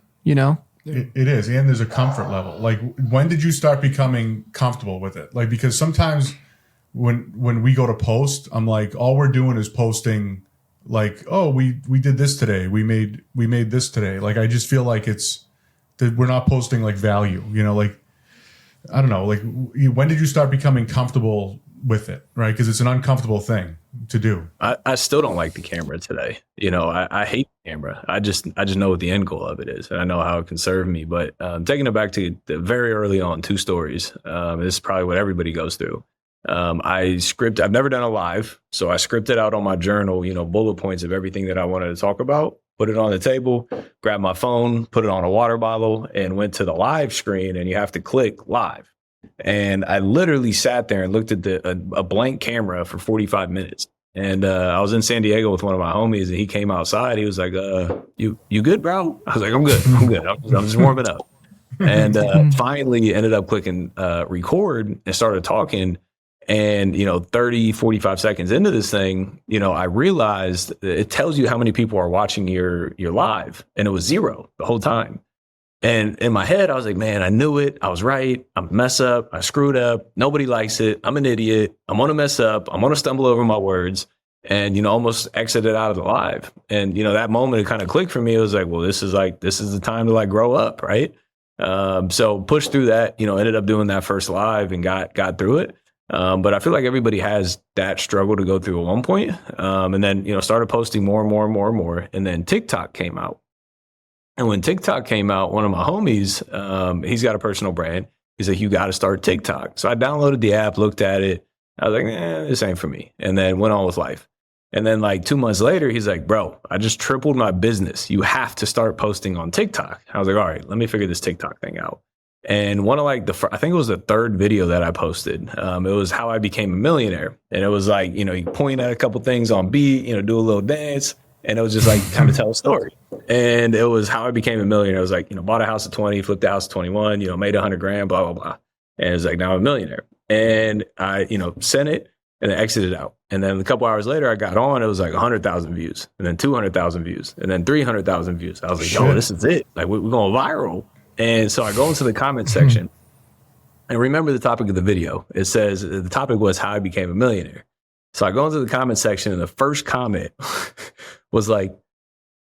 It is, and there's a comfort level. Like, when did you start becoming comfortable with it? Like, because sometimes when we go to post, I'm like, all we're doing is posting. Like, oh, we did this today. We made this today. Like, I just feel like it's that we're not posting like value. Like, I don't know. Like, when did you start becoming comfortable with it? Right, because it's an uncomfortable thing to do. I still don't like the camera today. I hate the camera. I just know what the end goal of it is, and I know how it can serve me. But taking it back to the very early on, 2 stories. This is probably what everybody goes through. I've never done a live, so I scripted out on my journal, bullet points of everything that I wanted to talk about, put it on the table, grab my phone, put it on a water bottle, and went to the live screen, and you have to click live. And I literally sat there and looked at a blank camera for 45 minutes. And I was in San Diego with one of my homies, and he came outside. He was like, you good, bro? I was like, I'm good. I'm just warming up. And finally ended up clicking record and started talking. And, 30, 45 seconds into this thing, I realized it tells you how many people are watching your live. And it was 0 the whole time. And in my head, I was like, man, I knew it. I was right. I'm a mess up. I screwed up. Nobody likes it. I'm an idiot. I'm going to mess up. I'm going to stumble over my words and, almost exited out of the live. And, that moment, it kind of clicked for me. It was like, well, this is the time to like grow up. Right. So pushed through that, ended up doing that first live and got through it. But I feel like everybody has that struggle to go through at one point. And then, started posting more and more and more and more. And then TikTok came out. And when TikTok came out, one of my homies, he's got a personal brand. He's like, you got to start TikTok. So I downloaded the app, looked at it. I was like, this ain't for me. And then went on with life. And then like 2 months later, he's like, bro, I just tripled my business. You have to start posting on TikTok. I was like, all right, let me figure this TikTok thing out. And one of like I think it was the 3rd video that I posted. It was how I became a millionaire. And it was like, you point at a couple things on beat, do a little dance. And it was just like kind of tell a story. And it was how I became a millionaire. It was like, bought a house at 20, flipped the house at 21, made $100,000, blah, blah, blah. And it was like, now I'm a millionaire. And I, sent it and then exited out. And then a couple hours later, I got on, it was like 100,000 views and then 200,000 views and then 300,000 views. I was like, yo, this is it. Like we're going viral. And so I go into the comment section and remember the topic of the video. It says the topic was how I became a millionaire. So I go into the comment section and the first comment was like,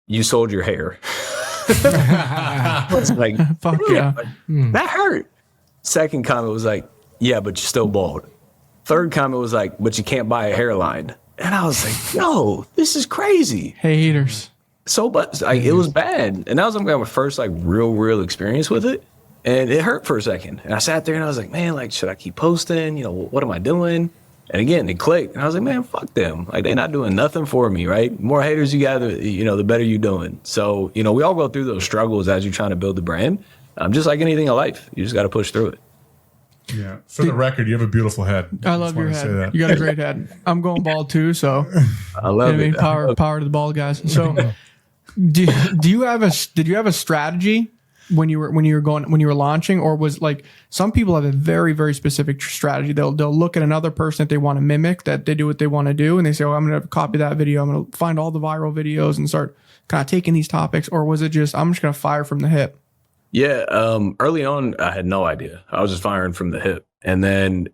you sold your hair. I was like, fuck yeah. That hurt. Second comment was like, yeah, but you're still bald. Third comment was like, but you can't buy a hairline. And I was like, yo, this is crazy. Haters. So, but like, it was bad. And that was my first like real experience with it. And it hurt for a second. And I sat there and I was like, man, like, should I keep posting? What am I doing? And again, it clicked. And I was like, man, fuck them. Like, they're not doing nothing for me, right? More haters you got, the better you're doing. So, we all go through those struggles as you're trying to build the brand. Just like anything in life, you just got to push through it. Yeah. For the record, you have a beautiful head. I love your Just wanna say head. that. You got a great head. I'm going bald too, so I love it. power to the bald guys. So, did you have a strategy when you were launching, or was like some people have a very very specific strategy? They'll look at another person that they want to mimic, that they do what they want to do, and they say, "Oh, I'm going to copy that video. I'm going to find all the viral videos and start kind of taking these topics," or was it just I'm just going to fire from the hip? Yeah. Early on, I had no idea. I was just firing from the hip. And then,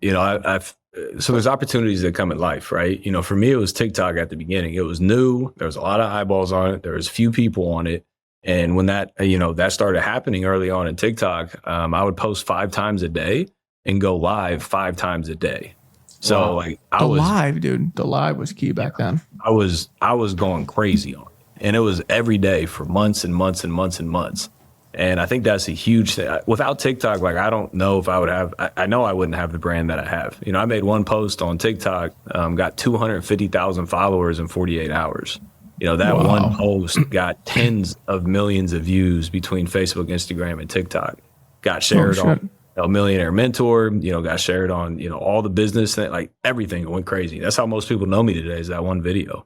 so there's opportunities that come in life, right? For me, it was TikTok at the beginning. It was new. There was a lot of eyeballs on it. There was few people on it. And when that, that started happening early on in TikTok, I would post 5 times a day and go live 5 times a day. So wow. The live was key back then. I was going crazy on it. And it was every day for months and months and months and months. And I think that's a huge thing. Without TikTok, I don't know if I would have, I know I wouldn't have the brand that I have. I made one post on TikTok, got 250,000 followers in 48 hours. That one post got tens of millions of views between Facebook, Instagram, and TikTok. Got shared on Millionaire Mentor, got shared on, all the business, everything went crazy. That's how most people know me today, is that one video.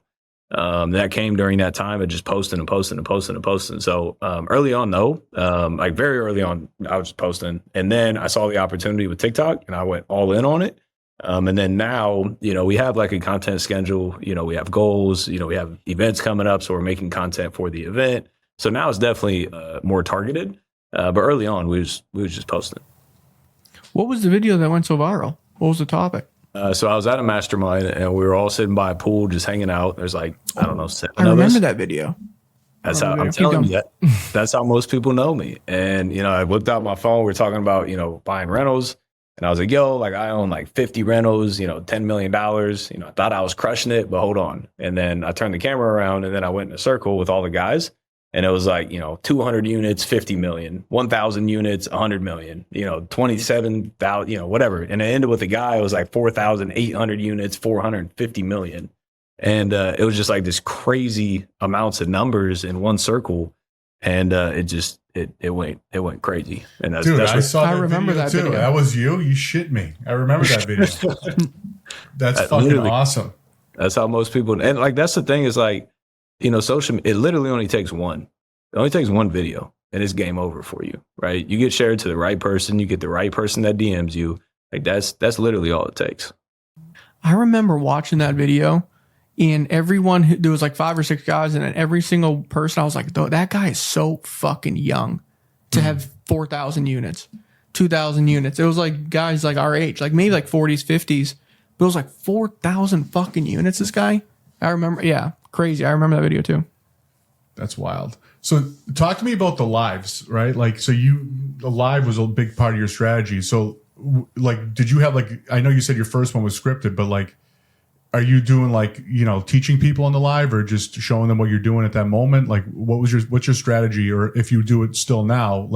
That came during that time of just posting and posting and posting and posting. So early on, no, very early on, I was just posting. And then I saw the opportunity with TikTok and I went all in on it. And then now, we have a content schedule, we have goals, we have events coming up. So we're making content for the event. So now it's definitely more targeted. But early on, we was just posting. What was the video that went so viral? What was the topic? So I was at a mastermind and we were all sitting by a pool just hanging out. There's 7 of us. I remember that video. That's how I'm telling you that's how most people know me. And, I whipped out my phone. We were talking about, buying rentals. And I was like, I own 50 rentals, $10 million. I thought I was crushing it, but hold on. And then I turned the camera around and then I went in a circle with all the guys. And it was 200 units, 50 million, 1,000 units, 100 million, 27,000, whatever. And it ended with a guy, it was 4,800 units, 450 million. And it was just this crazy amounts of numbers in one circle. And it went crazy. And that's I saw that remember video that too. video. That was you. You shit me. I remember that video. That's fucking awesome. That's how most people, and that's the thing is social, it literally only takes one. It only takes one video and it's game over for you, right? You get shared to the right person. You get the right person that DMs you. That's literally all it takes. I remember watching that video and everyone, there was 5 or 6 guys, and every single person, I was like, that guy is so fucking young to have 4,000 units, 2,000 units. It was guys our age, maybe 40s, 50s, but it was 4,000 fucking units, this guy. I remember, yeah, crazy. I remember that video too. That's wild. So talk to me about the lives, right? The live was a big part of your strategy. So did you have I know you said your first one was scripted, but are you doing teaching people on the live or just showing them what you're doing at that moment? What's your strategy? Or if you do it still now,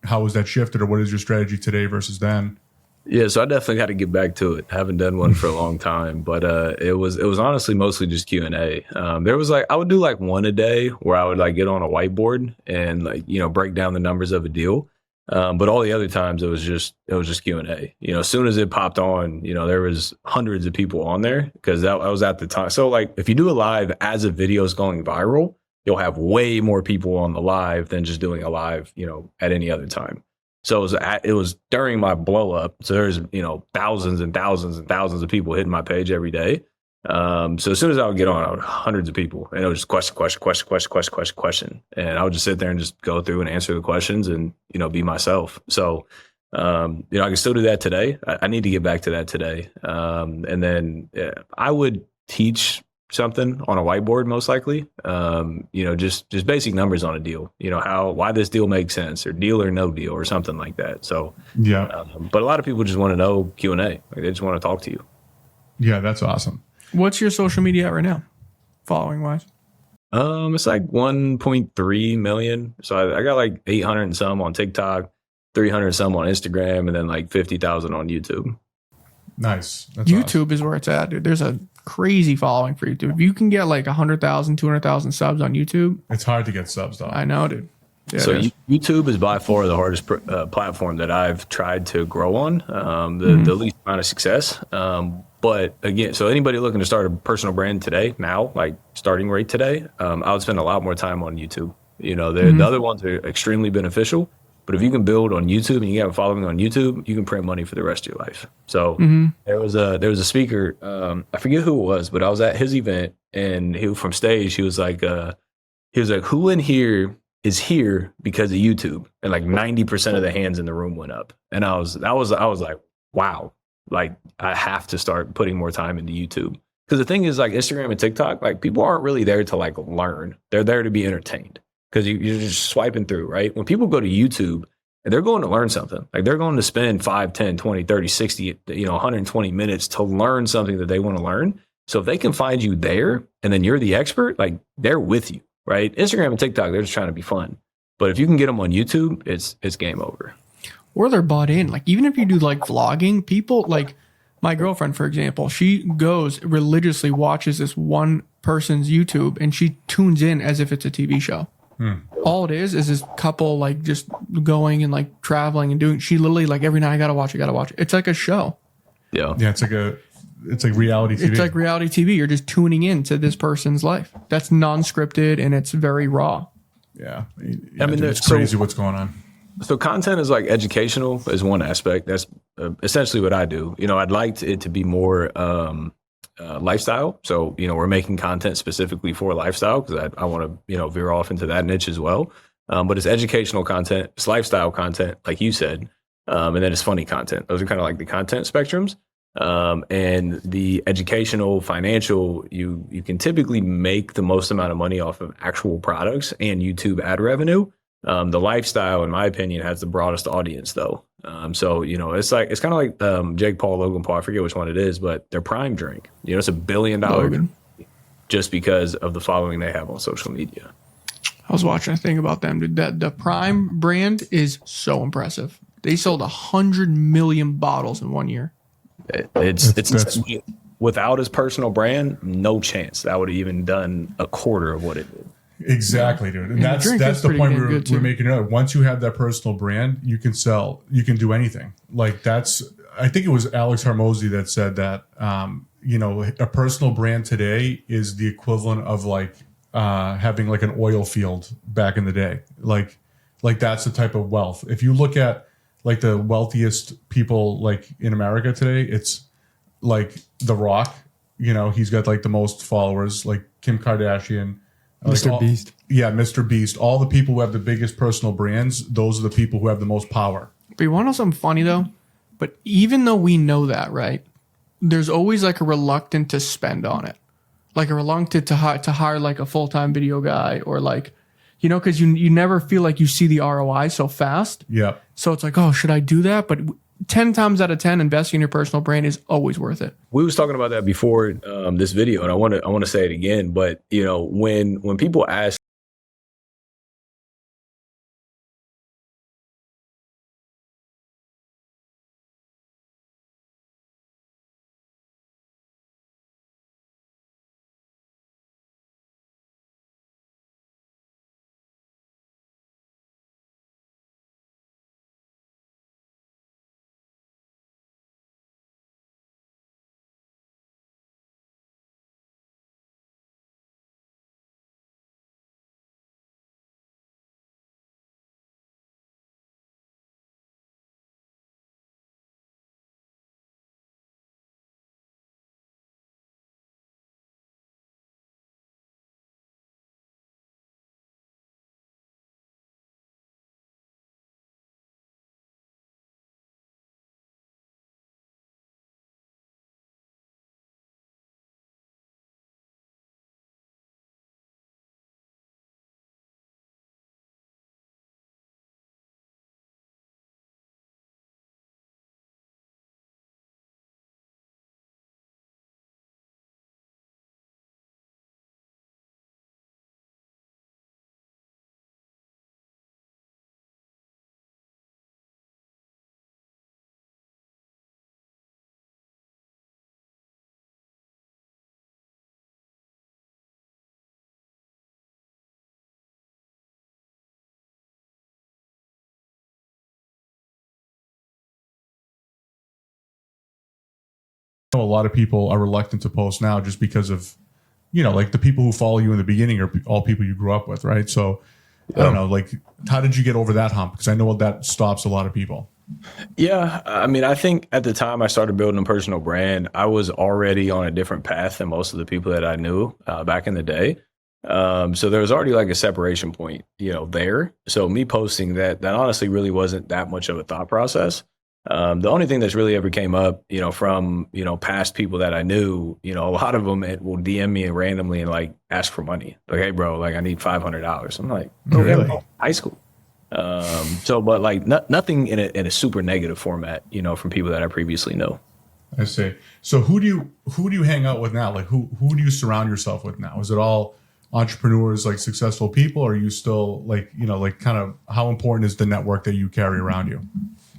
how has that shifted, or what is your strategy today versus then? Yeah, so I definitely got to get back to it. I haven't done one for a long time, but it was honestly mostly just Q&A. There was I would do one a day where I would get on a whiteboard and break down the numbers of a deal. But all the other times it was just Q&A. As soon as it popped on, there was hundreds of people on there because that was at the time. So if you do a live as a video is going viral, you'll have way more people on the live than just doing a live, at any other time. So it was during my blow up. So there's, thousands and thousands and thousands of people hitting my page every day. So as soon as I would get on, I would hundreds of people, and it was just question. And I would just sit there and just go through and answer the questions and, be myself. So, I can still do that today. I need to get back to that today. And then I would teach something on a whiteboard, most likely, just basic numbers on a deal, why this deal makes sense, or deal or no deal, or something like that. So, yeah. But a lot of people just want to know Q&A. They just want to talk to you. Yeah, that's awesome. What's your social media at right now, following wise? It's 1.3 million. So I got 800 and some on TikTok, 300 and some on Instagram, and then 50,000 on YouTube. Nice. That's YouTube awesome. is where it's at, dude. There's a crazy following for YouTube. If you can get 100,000, 200,000 subs on YouTube. It's hard to get subs though. I know, dude. So it is. YouTube is by far the hardest platform that I've tried to grow on, the least amount of success. But again, so anybody looking to start a personal brand today, now, like starting rate today, I would spend a lot more time on YouTube. You know, the other ones are extremely beneficial, but if you can build on YouTube and you have a following on YouTube, you can print money for the rest of your life. So there was a speaker, I forget who it was, but I was at his event and he from stage, he was like, who in here is here because of YouTube? And like 90% of the hands in the room went up. And I was like, wow, like I have to start putting more time into YouTube. Because the thing is, like Instagram and TikTok, like people aren't really there to like learn. They're there to be entertained because you're just swiping through, right? When people go to YouTube and they're going to learn something, like they're going to spend 5, 10, 20, 30, 60, 120 minutes to learn something that they want to learn. So if they can find you there and then you're the expert, like they're with you. Right? Instagram and TikTok, they're just trying to be fun. But if you can get them on YouTube, it's game over. Or they're bought in. Like even if you do like vlogging, people like my girlfriend, for example, she goes religiously watches this one person's YouTube and she tunes in as if it's a TV show. All it is this couple like just going and like traveling and doing. She literally like every night I gotta watch it. It's like a show. Yeah. Yeah, it's like reality TV. It's like reality TV. You're just tuning in to this person's life. That's non-scripted and it's very raw. Yeah. I mean, dude, it's crazy what's going on. So content is like educational is one aspect. That's essentially what I do. You know, I'd like it to be more lifestyle. So, we're making content specifically for lifestyle because I want to, veer off into that niche as well. But it's educational content, it's lifestyle content, like you said, and then it's funny content. Those are kind of like the content spectrums. And the educational, financial, you can typically make the most amount of money off of actual products and YouTube ad revenue. The lifestyle, in my opinion, has the broadest audience though. So, it's kind of like Jake Paul, Logan Paul, I forget which one it is, but their prime drink, it's $1 billion just because of the following they have on social media. I was watching a thing about them, dude. The Prime brand is so impressive. They sold 100 million bottles in 1 year. It's without his personal brand, no chance that would have even done a quarter of what it did. Exactly, dude. And that's the point we're making earlier. Once you have that personal brand, you can sell, you can do anything. Like I think it was Alex Hormozy that said that, a personal brand today is the equivalent of like having like an oil field back in the day. Like that's the type of wealth. If you look at like the wealthiest people like in America today, it's like The Rock, he's got like the most followers, like Kim Kardashian, Mr. Beast. Yeah, Mr. Beast. All the people who have the biggest personal brands, those are the people who have the most power. But you want to know something funny though? But even though we know that, right? There's always like a reluctant to spend on it. Like a reluctant to hire like a full-time video guy or like, because you never feel like you see the ROI so fast. Yeah. So it's like, oh, should I do that? But 10 times out of 10, investing in your personal brand is always worth it. We was talking about that before this video, and I want to say it again. But when people ask know a lot of people are reluctant to post now just because of, like the people who follow you in the beginning are all people you grew up with, right? So I don't know, like, how did you get over that hump? Because I know that stops a lot of people. Yeah, I mean, I think at the time I started building a personal brand, I was already on a different path than most of the people that I knew back in the day. So there was already like a separation point, there. So me posting that honestly really wasn't that much of a thought process. The only thing that's really ever came up, from, past people that I knew, a lot of them will DM me randomly and like ask for money. Like, hey, bro, like I need $500. I'm like, Really? High school. But like nothing in a super negative format, from people that I previously know. I see. So who do you hang out with now? Like who do you surround yourself with now? Is it all entrepreneurs, like successful people? Or are you still like, like kind of how important is the network that you carry around you?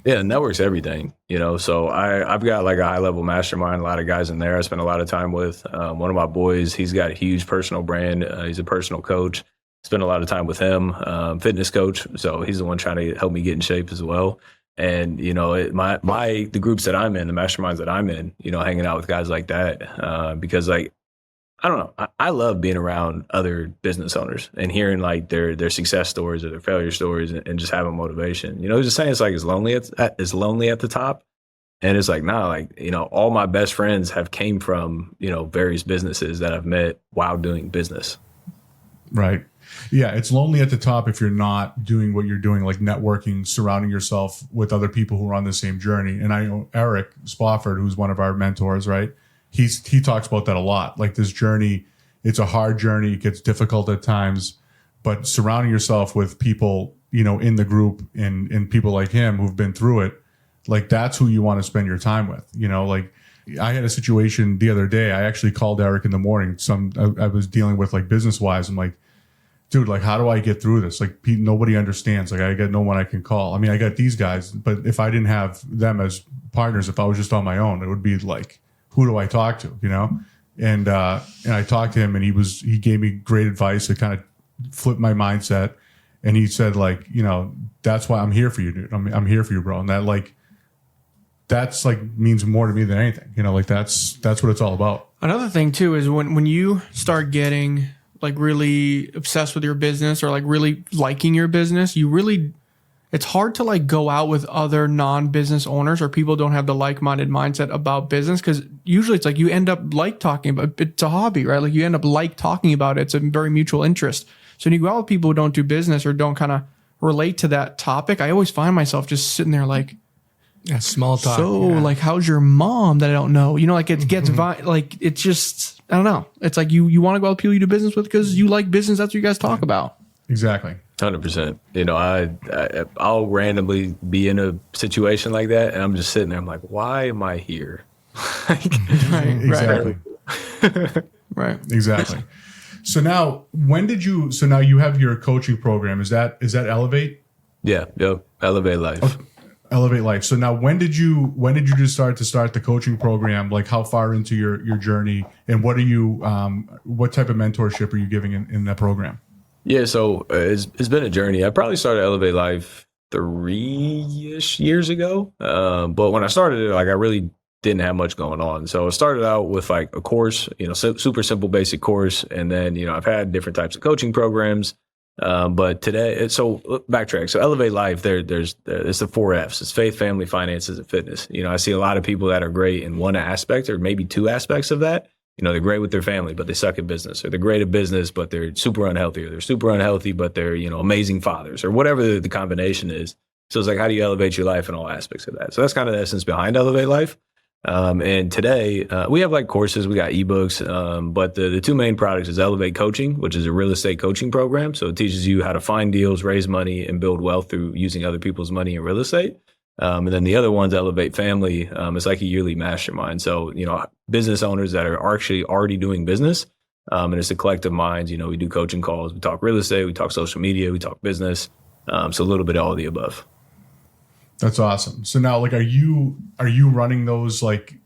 Yeah, network's everything, so I've got like a high level mastermind, a lot of guys in there I spend a lot of time with. One of my boys, he's got a huge personal brand. He's a personal coach. Spend a lot of time with him, fitness coach. So he's the one trying to help me get in shape as well. And, the groups that I'm in, the masterminds that I'm in, hanging out with guys like that, because like, I don't know, I love being around other business owners and hearing like their success stories or their failure stories and just having motivation, just saying it's like it's lonely at the top. And it's like, nah, like, all my best friends have came from, various businesses that I've met while doing business. Right. Yeah, it's lonely at the top if you're not doing what you're doing, like networking, surrounding yourself with other people who are on the same journey. And I know Eric Spofford, who's one of our mentors, right? He talks about that a lot. Like this journey, it's a hard journey. It gets difficult at times, but surrounding yourself with people, in the group and people like him who've been through it, like that's who you want to spend your time with. Like I had a situation the other day. I actually called Eric in the morning. I was dealing with like business wise. I'm like, dude, like, how do I get through this? Like, nobody understands. Like, I got no one I can call. I mean, I got these guys, but if I didn't have them as partners, if I was just on my own, it would be like, who do I talk to? And I talked to him, and he gave me great advice to kind of flip my mindset. And he said, like, that's why I'm here for you, dude. I'm here for you, bro. And that's like means more to me than anything. Like that's what it's all about. Another thing too is when you start getting like really obsessed with your business or like really liking your business, it's hard to like go out with other non-business owners or people who don't have the like-minded mindset about business. Cause usually it's like you end up like talking about it's a hobby, right? Like you end up like talking about it. It's a very mutual interest. So when you go out with people who don't do business or don't kind of relate to that topic, I always find myself just sitting there like, yeah, small talk. So like, how's your mom that I don't know? Like it gets like, it's just, I don't know. It's like you want to go out with people you do business with because you like business. That's what you guys talk about. Exactly. 100%. I'll randomly be in a situation like that and I'm just sitting there. I'm like, why am I here? Exactly. Right. Exactly. So now now you have your coaching program. Is that Elevate? Yeah. Yep. Elevate Life. Okay. Elevate Life. So now when did you just start the coaching program? Like how far into your journey, and what type of mentorship are you giving in that program? Yeah, so it's been a journey. I probably started Elevate Life 3-ish years ago. But when I started it, like I really didn't have much going on. So it started out with like a course, super simple, basic course. And then, I've had different types of coaching programs. But today, so backtrack. So Elevate Life, it's the 4 F's. It's faith, family, finances, and fitness. I see a lot of people that are great in one aspect or maybe 2 aspects of that. They're great with their family, but they suck at business, or they're great at business, but they're super unhealthy, or they're super unhealthy, but they're, amazing fathers, or whatever the combination is. So it's like, how do you elevate your life in all aspects of that? So that's kind of the essence behind Elevate Life. And today we have like courses, we got ebooks, but the 2 main products is Elevate Coaching, which is a real estate coaching program. So it teaches you how to find deals, raise money, and build wealth through using other people's money in real estate. And then the other one's Elevate Family. It's like a yearly mastermind. So, business owners that are actually already doing business. And it's a collective minds. We do coaching calls, we talk real estate, we talk social media, we talk business. So a little bit of all of the above. That's awesome. So now, like, are you running those like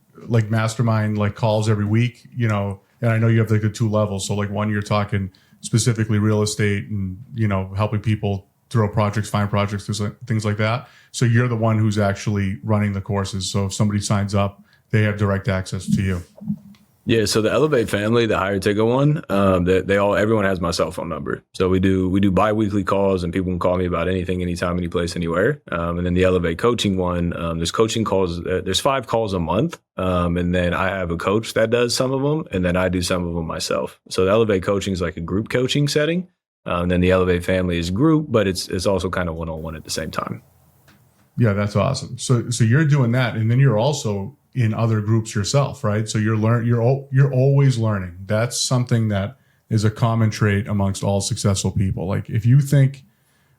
mastermind like calls every week? And I know you have like the 2 levels. So like one, you're talking specifically real estate and helping people throw projects, find projects, things like that. So you're the one who's actually running the courses. So if somebody signs up, Mm-hmm. they have direct access to you. Yeah, so the Elevate family, the higher ticket one, everyone has my cell phone number. So we do bi-weekly calls, and people can call me about anything, anytime, any place, anywhere. And then the Elevate coaching one, there's coaching calls. There's 5 calls a month, and then I have a coach that does some of them, and then I do some of them myself. So the Elevate coaching is like a group coaching setting, and then the Elevate family is group, but it's also kind of one-on-one at the same time. Yeah, that's awesome. So you're doing that, and then you're also in other groups yourself, right? So you're always learning. That's something that is a common trait amongst all successful people. Like if you think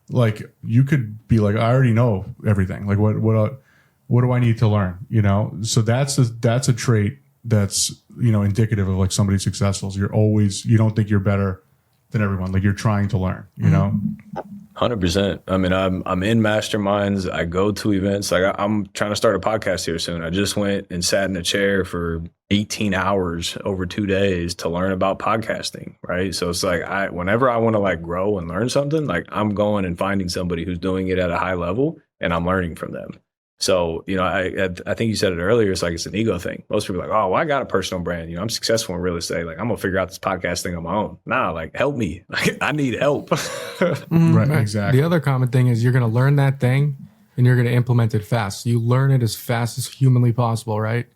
like you could be like, I already know everything. Like what do I need to learn? You know? So that's a trait that's, you know, indicative of like somebody successful. So you don't think you're better than everyone. Like you're trying to learn, you know? 100%. I mean, I'm in masterminds. I go to events. Like I'm trying to start a podcast here soon. I just went and sat in a chair for 18 hours over 2 days to learn about podcasting. Right. So it's like whenever I want to like grow and learn something, like I'm going and finding somebody who's doing it at a high level and I'm learning from them. So, you know, I think you said it earlier. It's like it's an ego thing. Most people are like, oh, well, I got a personal brand. You know, I'm successful in real estate. Like, I'm going to figure out this podcast thing on my own. Nah, like, help me. Like, I need help. Right, exactly. The other common thing is you're going to learn that thing and you're going to implement it fast. So you learn it as fast as humanly possible, right?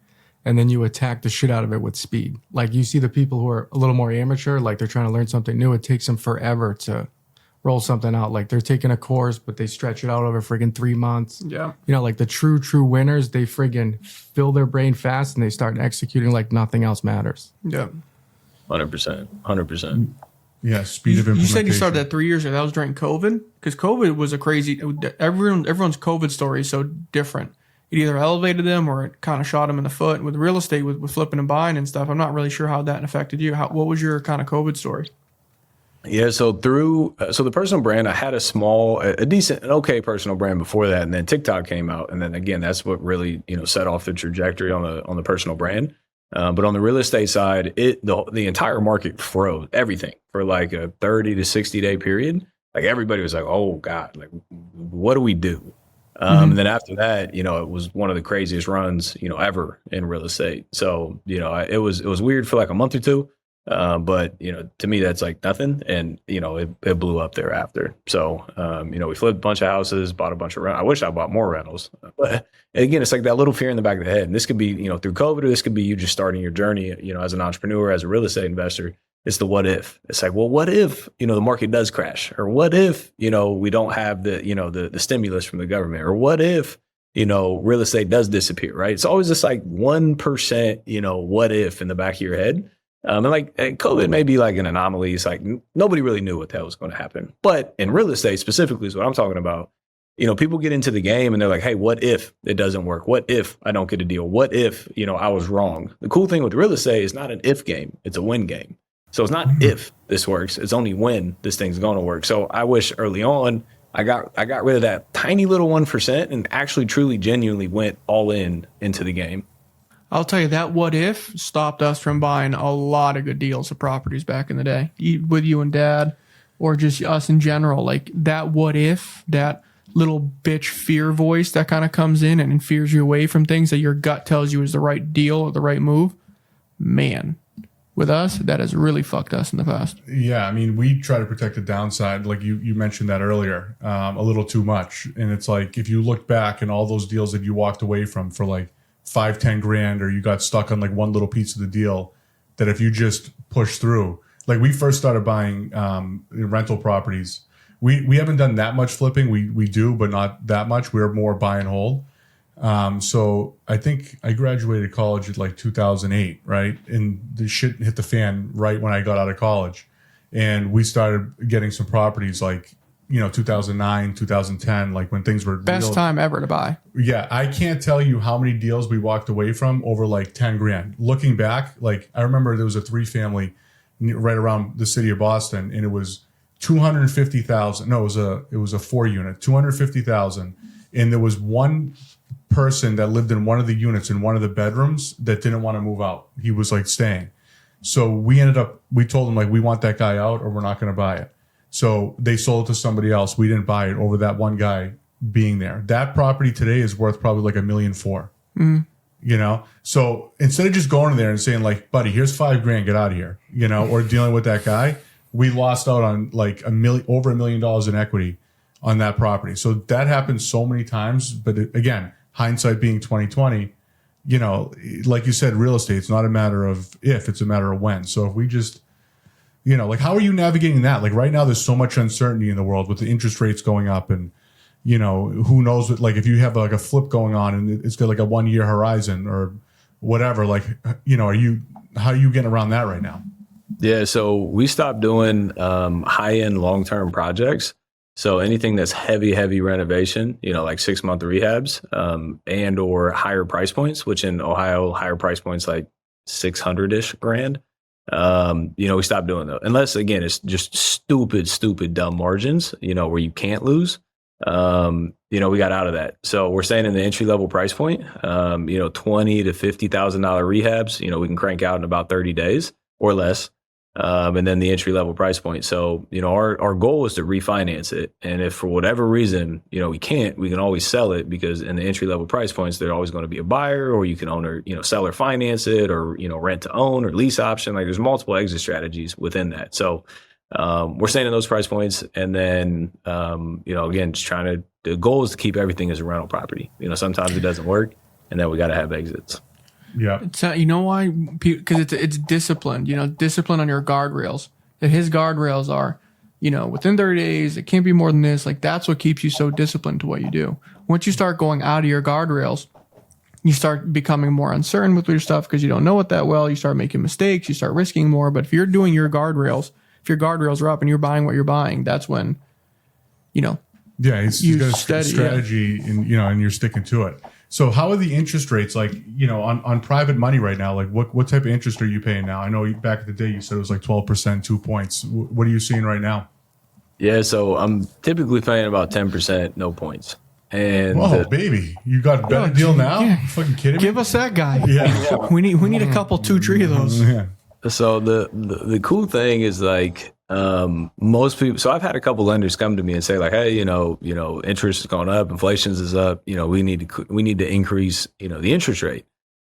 And then you attack the shit out of it with speed. Like, you see the people who are a little more amateur, like they're trying to learn something new. It takes them forever to roll something out. Like they're taking a course, but they stretch it out over friggin' 3 months. Yeah. You know, like the true winners, they friggin' fill their brain fast and they start executing like nothing else matters. Yeah. 100%. Yeah, speed of implementation. You said you started that 3 years ago. That was during COVID? Because COVID was a crazy, everyone's COVID story is so different. It either elevated them or it kind of shot them in the foot. With real estate, with flipping and buying and stuff, I'm not really sure how that affected you. What was your kind of COVID story? Yeah, so the personal brand, I had a decent, an okay personal brand before that, and then TikTok came out, and then again, that's what really, you know, set off the trajectory on the personal brand. But on the real estate side, the entire market froze everything for like a 30 to 60 day period. Like everybody was like, oh God, like what do we do? And then after that, you know, it was one of the craziest runs, you know, ever in real estate. So, you know, it was weird for like a month or two. But, you know, to me, that's like nothing. And, you know, it blew up thereafter. So, you know, we flipped a bunch of houses, bought a bunch of rentals. I wish I bought more rentals. But again, it's like that little fear in the back of the head. And this could be, you know, through COVID, or this could be you just starting your journey, you know, as an entrepreneur, as a real estate investor. It's the what if. It's like, well, what if, you know, the market does crash? Or what if, you know, we don't have the, you know, the stimulus from the government? Or what if, you know, real estate does disappear, right? It's always this like 1%, you know, what if in the back of your head. And like COVID may be like an anomaly. It's like nobody really knew what the hell was going to happen. But in real estate specifically is what I'm talking about. You know, people get into the game and they're like, hey, what if it doesn't work? What if I don't get a deal? What if, you know, I was wrong? The cool thing with real estate is not an if game. It's a win game. So it's not if this works. It's only when this thing's going to work. So I wish early on I got rid of that tiny little 1% and actually truly genuinely went all into the game. I'll tell you, that what if stopped us from buying a lot of good deals of properties back in the day with you and Dad, or just us in general. Like that what if, that little bitch fear voice that kind of comes in and fears you away from things that your gut tells you is the right deal or the right move. Man, with us, that has really fucked us in the past. Yeah, I mean, we try to protect the downside. Like you mentioned that earlier, a little too much. And it's like, if you look back and all those deals that you walked away from for like 5-10 grand, or you got stuck on like one little piece of the deal, that if you just push through, like we first started buying rental properties. We haven't done that much flipping. We do, but not that much. We're more buy and hold. So I think I graduated college at like 2008, right? And the shit hit the fan right when I got out of college, and we started getting some properties like, you know, 2009, 2010, like when things were best time ever to buy. Yeah. I can't tell you how many deals we walked away from over like 10 grand. Looking back, like I remember there was a 3-family right around the city of Boston, and it was 250,000. No, it was a 4-unit, 250,000. And there was one person that lived in one of the units in one of the bedrooms that didn't want to move out. He was like staying. So we told him like, we want that guy out or we're not going to buy it. So they sold it to somebody else. We didn't buy it over that one guy being there. That property today is worth probably like $1.4 million. you know? So instead of just going in there and saying like, buddy, here's $5,000, get out of here, you know, or dealing with that guy, we lost out on like over $1 million in equity on that property. So that happens so many times. But again, hindsight being 2020, you know, like you said, real estate, it's not a matter of if, it's a matter of when. So if we just, you know, like, how are you navigating that? Like right now, there's so much uncertainty in the world with the interest rates going up and, you know, who knows what, like if you have like a flip going on and it's got like a 1 year horizon or whatever, like, you know, how are you getting around that right now? Yeah. So we stopped doing high end long term projects. So anything that's heavy renovation, you know, like 6-month rehabs and or higher price points, which in Ohio, higher price points like 600-ish grand. You know, we stopped doing that. Unless, again, it's just stupid, dumb margins, you know, where you can't lose. You know, we got out of that. So we're staying in the entry level price point, you know, $20,000 to $50,000 rehabs, you know, we can crank out in about 30 days or less. And then the entry level price point. So, you know, our goal is to refinance it. And if for whatever reason, you know, we can always sell it because in the entry level price points, there's always going to be a buyer or you can own or, you know, sell or finance it or, you know, rent to own or lease option. Like there's multiple exit strategies within that. So, we're staying in those price points. And then, you know, again, just the goal is to keep everything as a rental property. You know, sometimes it doesn't work and then we got to have exits. Yeah. It's, you know why? Because it's disciplined, you know, discipline on your guardrails. That his guardrails are, you know, within 30 days, it can't be more than this. Like that's what keeps you so disciplined to what you do. Once you start going out of your guardrails, you start becoming more uncertain with your stuff because you don't know it that well. You start making mistakes. You start risking more. But if you're doing your guardrails, if your guardrails are up and you're buying what you're buying, that's when, you know, yeah, you got a strategy and, you know, and you're sticking to it. So how are the interest rates like, you know, on private money right now? Like what type of interest are you paying now? I know back in the day you said it was like 12%, 2 points. What are you seeing right now? Yeah. So I'm typically paying about 10%, no points. And baby, you got a better deal now? Yeah. You fucking kidding me? Give us that guy. Yeah. We need a couple, 2-3 of those. Yeah. So the cool thing is like, most people, so I've had a couple lenders come to me and say like, hey, you know, interest is going up, inflation's is up, you know, we need to increase, you know, the interest rate.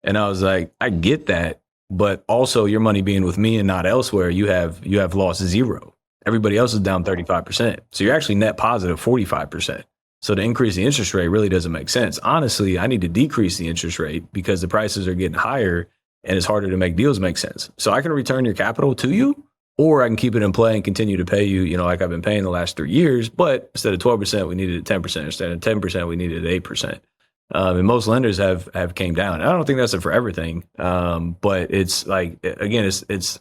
And I was like, I get that, but also your money being with me and not elsewhere, you have lost 0. Everybody else is down 35%. So you're actually net positive 45%. So to increase the interest rate really doesn't make sense. Honestly, I need to decrease the interest rate because the prices are getting higher and it's harder to make deals make sense. So I can return your capital to you, or I can keep it in play and continue to pay you, you know, like I've been paying the last 3 years. But instead of 12%, we needed 10%. Instead of 10%, we needed 8%. And most lenders have came down. I don't think that's for everything. But it's like, again, it's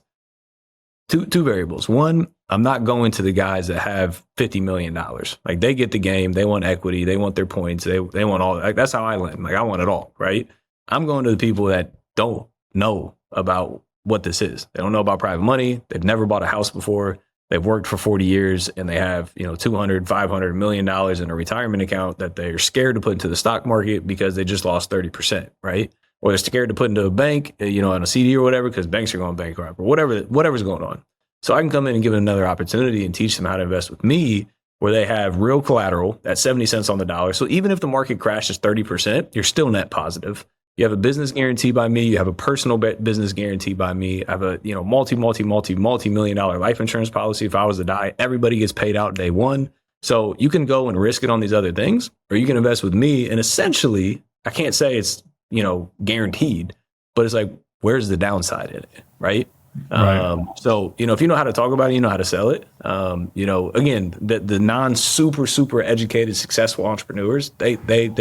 two variables. One, I'm not going to the guys that have $50 million. Like they get the game. They want equity. They want their points. They want all. Like that's how I lend. Like I want it all, right? I'm going to the people that don't know about what this is. They don't know about private money. They've never bought a house before. They've worked for 40 years and they have, you know, $200, $500 million in a retirement account that they're scared to put into the stock market because they just lost 30%, right? Or they're scared to put into a bank, you know, on a CD or whatever, because banks are going bankrupt or whatever's going on. So I can come in and give them another opportunity and teach them how to invest with me where they have real collateral at 70 cents on the dollar. So even if the market crashes 30%, you're still net positive. You have a business guarantee by me. You have a personal business guarantee by me. I have a, you know, multi-million dollar life insurance policy. If I was to die, everybody gets paid out day one. So you can go and risk it on these other things, or you can invest with me. And essentially, I can't say it's, you know, guaranteed, but it's like, where's the downside in it? Right. Right. So, you know, if you know how to talk about it, you know how to sell it. You know, again, the non super educated, successful entrepreneurs, they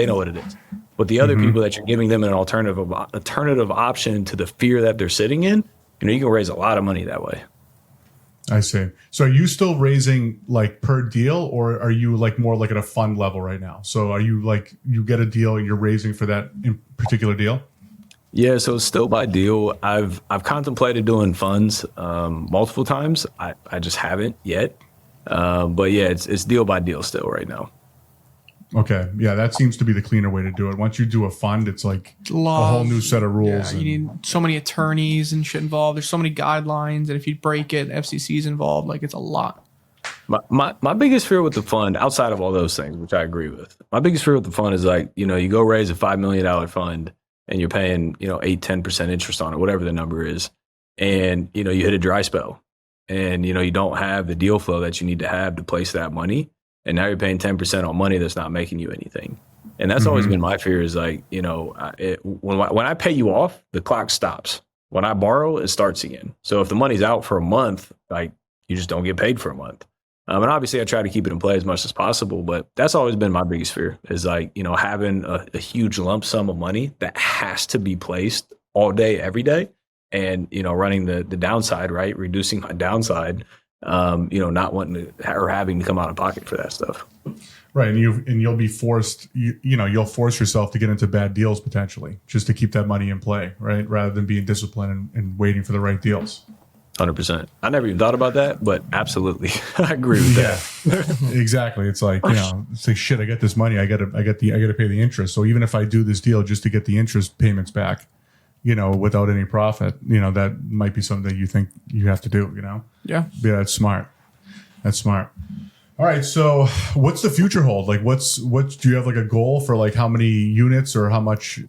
know what it is. But the other people that you're giving them an alternative option to the fear that they're sitting in, you know, you can raise a lot of money that way. I see. So are you still raising like per deal, or are you like more like at a fund level right now? So are you like, you get a deal, you're raising for that in particular deal? Yeah, so it's still by deal. I've contemplated doing funds multiple times. I just haven't yet. But yeah, it's deal by deal still right now. Okay. Yeah, that seems to be the cleaner way to do it. Once you do a fund, it's like a whole new set of rules. Yeah, you need so many attorneys and shit involved. There's so many guidelines, and if you break it, FCC's involved. Like it's a lot. My biggest fear with the fund, outside of all those things, which I agree with, my biggest fear with the fund is like, you know, you go raise a $5 million fund and you're paying, 8-10% interest on it, whatever the number is. And, you hit a dry spell and, you don't have the deal flow that you need to have to place that money. And now you're paying 10% on money that's not making you anything. And that's always been my fear is like, when I pay you off, the clock stops. When I borrow, it starts again. So if the money's out for a month, like you just don't get paid for a month. And obviously I try to keep it in play as much as possible, but that's always been my biggest fear is like, having a huge lump sum of money that has to be placed all day, every day. And, running the downside, right? Reducing my downside, not wanting to or having to come out of pocket for that stuff. Right. And you'll be forced, you'll force yourself to get into bad deals potentially just to keep that money in play, right? Rather than being disciplined and waiting for the right deals. 100%. I never even thought about that, but absolutely. I agree with that. Exactly. It's like, it's like, shit, I got this money. I got to pay the interest. So even if I do this deal just to get the interest payments back, without any profit, that might be something that you think you have to do, Yeah. Yeah. That's smart. All right. So what's the future hold? Like do you have like a goal for like how many units or how much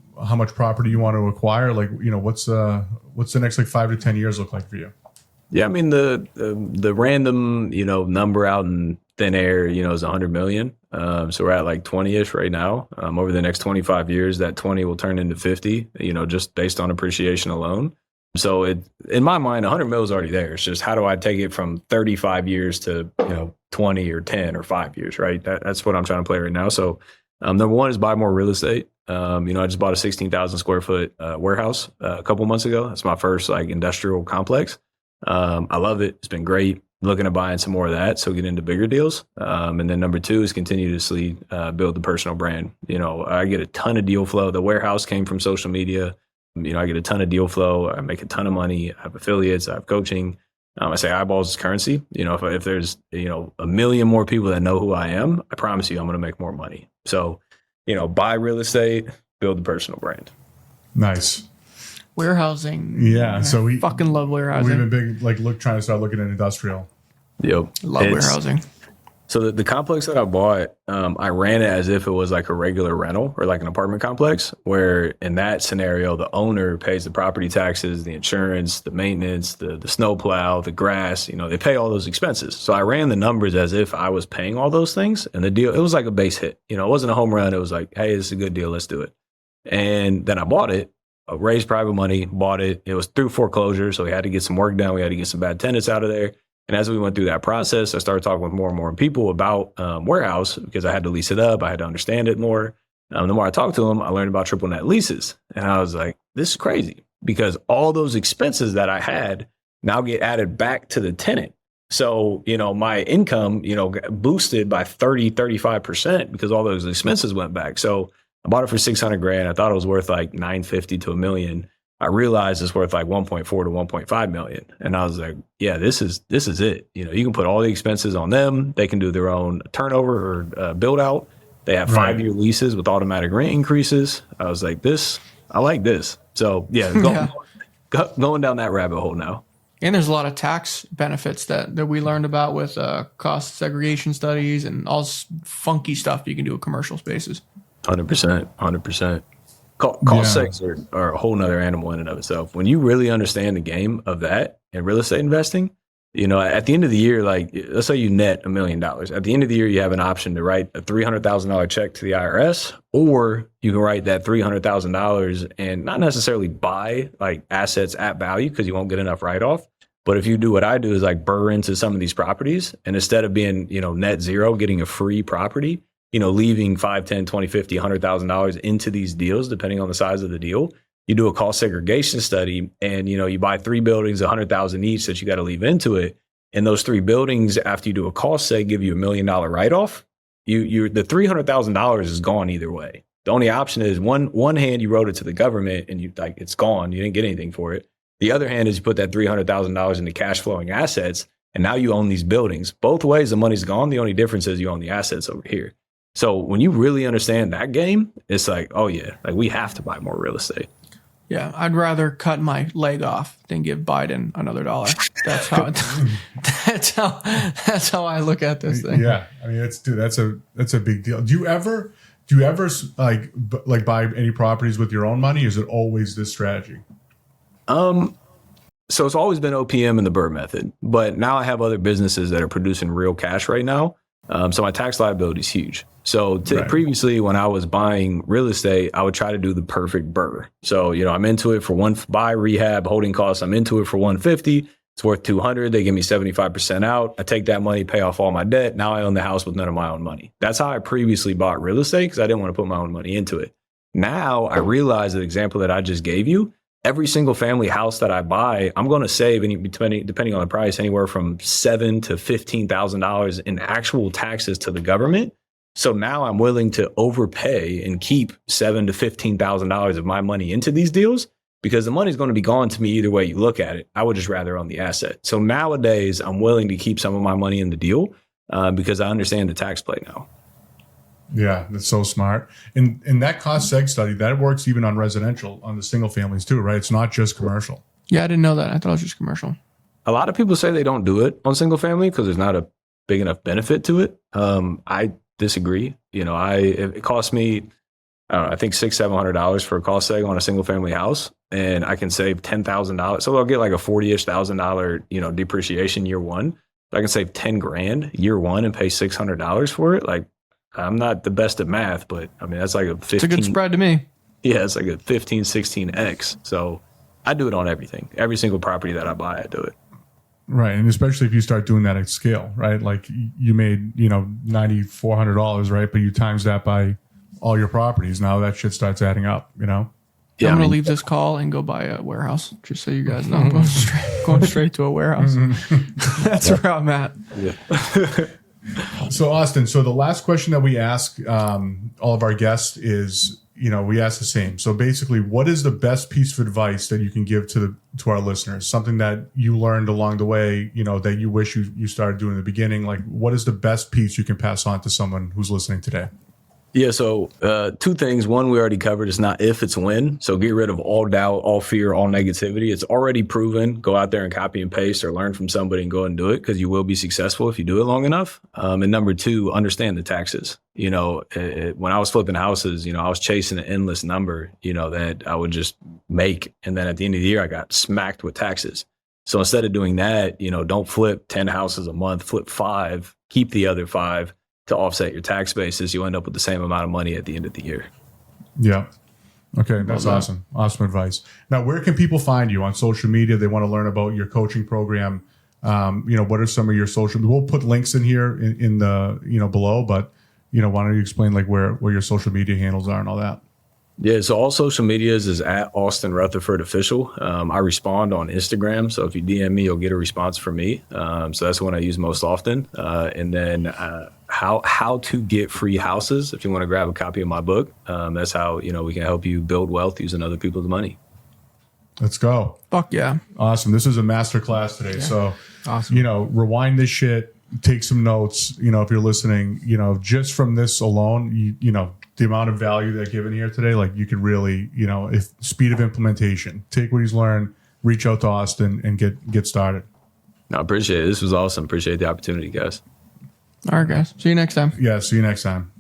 property you want to acquire? Like, what's the next like 5 to 10 years look like for you? Yeah. I mean, the random, number out in thin air, is 100 million. So we're at like 20-ish right now. Over the next 25 years, that 20 will turn into 50, just based on appreciation alone. So in my mind, 100 mil is already there. It's just how do I take it from 35 years to 20 or 10 or 5 years, right? That's what I'm trying to play right now. So number one is buy more real estate. I just bought a 16,000 square foot warehouse a couple months ago. That's my first like industrial complex. I love it. It's been great. Looking at buying some more of that, so get into bigger deals. And then number two is continuously build the personal brand. I get a ton of deal flow. The warehouse came from social media. I get a ton of deal flow. I make a ton of money. I have affiliates. I have coaching. I say eyeballs is currency. If there's, a million more people that know who I am, I promise you I'm going to make more money. So, buy real estate, build the personal brand. Nice. Warehousing. Yeah. So we fucking love warehousing. We've been big, trying to start looking at industrial. Yep. Love warehousing. So the complex that I bought, I ran it as if it was like a regular rental or like an apartment complex, where in that scenario, the owner pays the property taxes, the insurance, the maintenance, the snow plow, the grass, they pay all those expenses. So I ran the numbers as if I was paying all those things. And the deal, it was like a base hit. It wasn't a home run. It was like, hey, this is a good deal. Let's do it. And then I bought it, raised private money, bought it. It was through foreclosure. So we had to get some work done. We had to get some bad tenants out of there. And as we went through that process, I started talking with more and more people about warehouse because I had to lease it up. I had to understand it more. The more I talked to them, I learned about triple net leases. And I was like, this is crazy because all those expenses that I had now get added back to the tenant. So, my income, got boosted by 35% because all those expenses went back. So I bought it for $600,000. I thought it was worth like $950 to $1 million. I realized it's worth like 1.4 to 1.5 million. And I was like, yeah, this is it. You can put all the expenses on them. They can do their own turnover or build out. They have 5-year leases with automatic rent increases. I was like, I like this. So yeah, going down that rabbit hole now. And there's a lot of tax benefits that we learned about with cost segregation studies and all funky stuff you can do with commercial spaces. 100%. Cost segs are a whole nother animal in and of itself. When you really understand the game of that and real estate investing, at the end of the year, like let's say you net $1 million. At the end of the year, you have an option to write a $300,000 check to the IRS, or you can write that $300,000 and not necessarily buy like assets at value because you won't get enough write-off. But if you do what I do is like burr into some of these properties, and instead of being, net zero, getting a free property, leaving $5, $10, $20, $50, $100,000 into these deals, depending on the size of the deal. You do a cost segregation study and, you buy 3 buildings, 100,000 each that you got to leave into it. And those 3 buildings, after you do a cost seg, give you $1 million write-off. The $300,000 is gone either way. The only option is one hand, you wrote it to the government and it's gone. You didn't get anything for it. The other hand is you put that $300,000 into cash flowing assets. And now you own these buildings. Both ways, the money's gone. The only difference is you own the assets over here. So when you really understand that game, it's like, oh yeah, like we have to buy more real estate. Yeah, I'd rather cut my leg off than give Biden another dollar. That's how I look at this thing. Yeah, I mean, that's a big deal. Do you ever Do you ever like buy any properties with your own money? Is it always this strategy? So it's always been OPM and the Burr method, but now I have other businesses that are producing real cash right now. So my tax liability is huge. So previously, when I was buying real estate, I would try to do the perfect Burr. So, I'm into it for buy, rehab, holding costs. I'm into it for 150. It's worth 200. They give me 75% out. I take that money, pay off all my debt. Now I own the house with none of my own money. That's how I previously bought real estate because I didn't want to put my own money into it. Now I realize the example that I just gave you, every single family house that I buy, I'm going to save, depending on the price, anywhere from $7,000 to $15,000 in actual taxes to the government. So now I'm willing to overpay and keep $7,000 to $15,000 of my money into these deals because the money's going to be gone to me either way you look at it. I would just rather own the asset. So nowadays, I'm willing to keep some of my money in the deal because I understand the tax play now. Yeah, that's so smart. And that cost seg study, that works even on residential, on the single families too, right? It's not just commercial. Yeah, I didn't know that. I thought it was just commercial. A lot of people say they don't do it on single family because there's not a big enough benefit to it. I disagree. It cost me, I don't know, I think $600-700 for a cost seg on a single family house, and I can save $10,000. So I'll get like a $40,000, depreciation year one. I can save $10,000 year one and pay $600 for it. Like, I'm not the best at math, but I mean, that's like a 15. It's a good spread to me. Yeah, it's like a 15, 16x. So I do it on everything. Every single property that I buy, I do it. Right. And especially if you start doing that at scale, right? Like you made, $9,400, right? But you times that by all your properties. Now that shit starts adding up, Yeah, I'm going to leave this call and go buy a warehouse, just so you guys know. I'm going straight to a warehouse. That's where I'm at. Yeah. So Austin, the last question that we ask all of our guests is, we ask the same. So basically, what is the best piece of advice that you can give to our listeners? Something that you learned along the way, that you wish you started doing in the beginning. Like, what is the best piece you can pass on to someone who's listening today? Yeah, so two things. One, we already covered. It's not if, it's when. So get rid of all doubt, all fear, all negativity. It's already proven. Go out there and copy and paste or learn from somebody and go and do it because you will be successful if you do it long enough. And number two, understand the taxes. When I was flipping houses, I was chasing an endless number, that I would just make. And then at the end of the year, I got smacked with taxes. So instead of doing that, don't flip 10 houses a month, flip 5, keep the other 5. To offset your tax basis, you end up with the same amount of money at the end of the year. Yeah. Okay, that's awesome. Awesome advice. Now, where can people find you on social media? They want to learn about your coaching program. What are some of your social? We'll put links in here in the below, but why don't you explain like where your social media handles are and all that? Yeah, so all social medias is at Austin Rutherford Official. I respond on Instagram, so if you DM me, you'll get a response from me. So that's the one I use most often. And then how to get free houses. If you want to grab a copy of my book, that's how we can help you build wealth using other people's money. Let's go. Fuck yeah. Awesome. This is a master class today. Yeah. So awesome. Rewind this shit. Take some notes. If you're listening, just from this alone, the amount of value they're given here today, like you could really, if speed of implementation, take what he's learned, reach out to Austin and get started. No, I appreciate it. This was awesome. Appreciate the opportunity, guys. All right, guys. See you next time. Yeah. See you next time.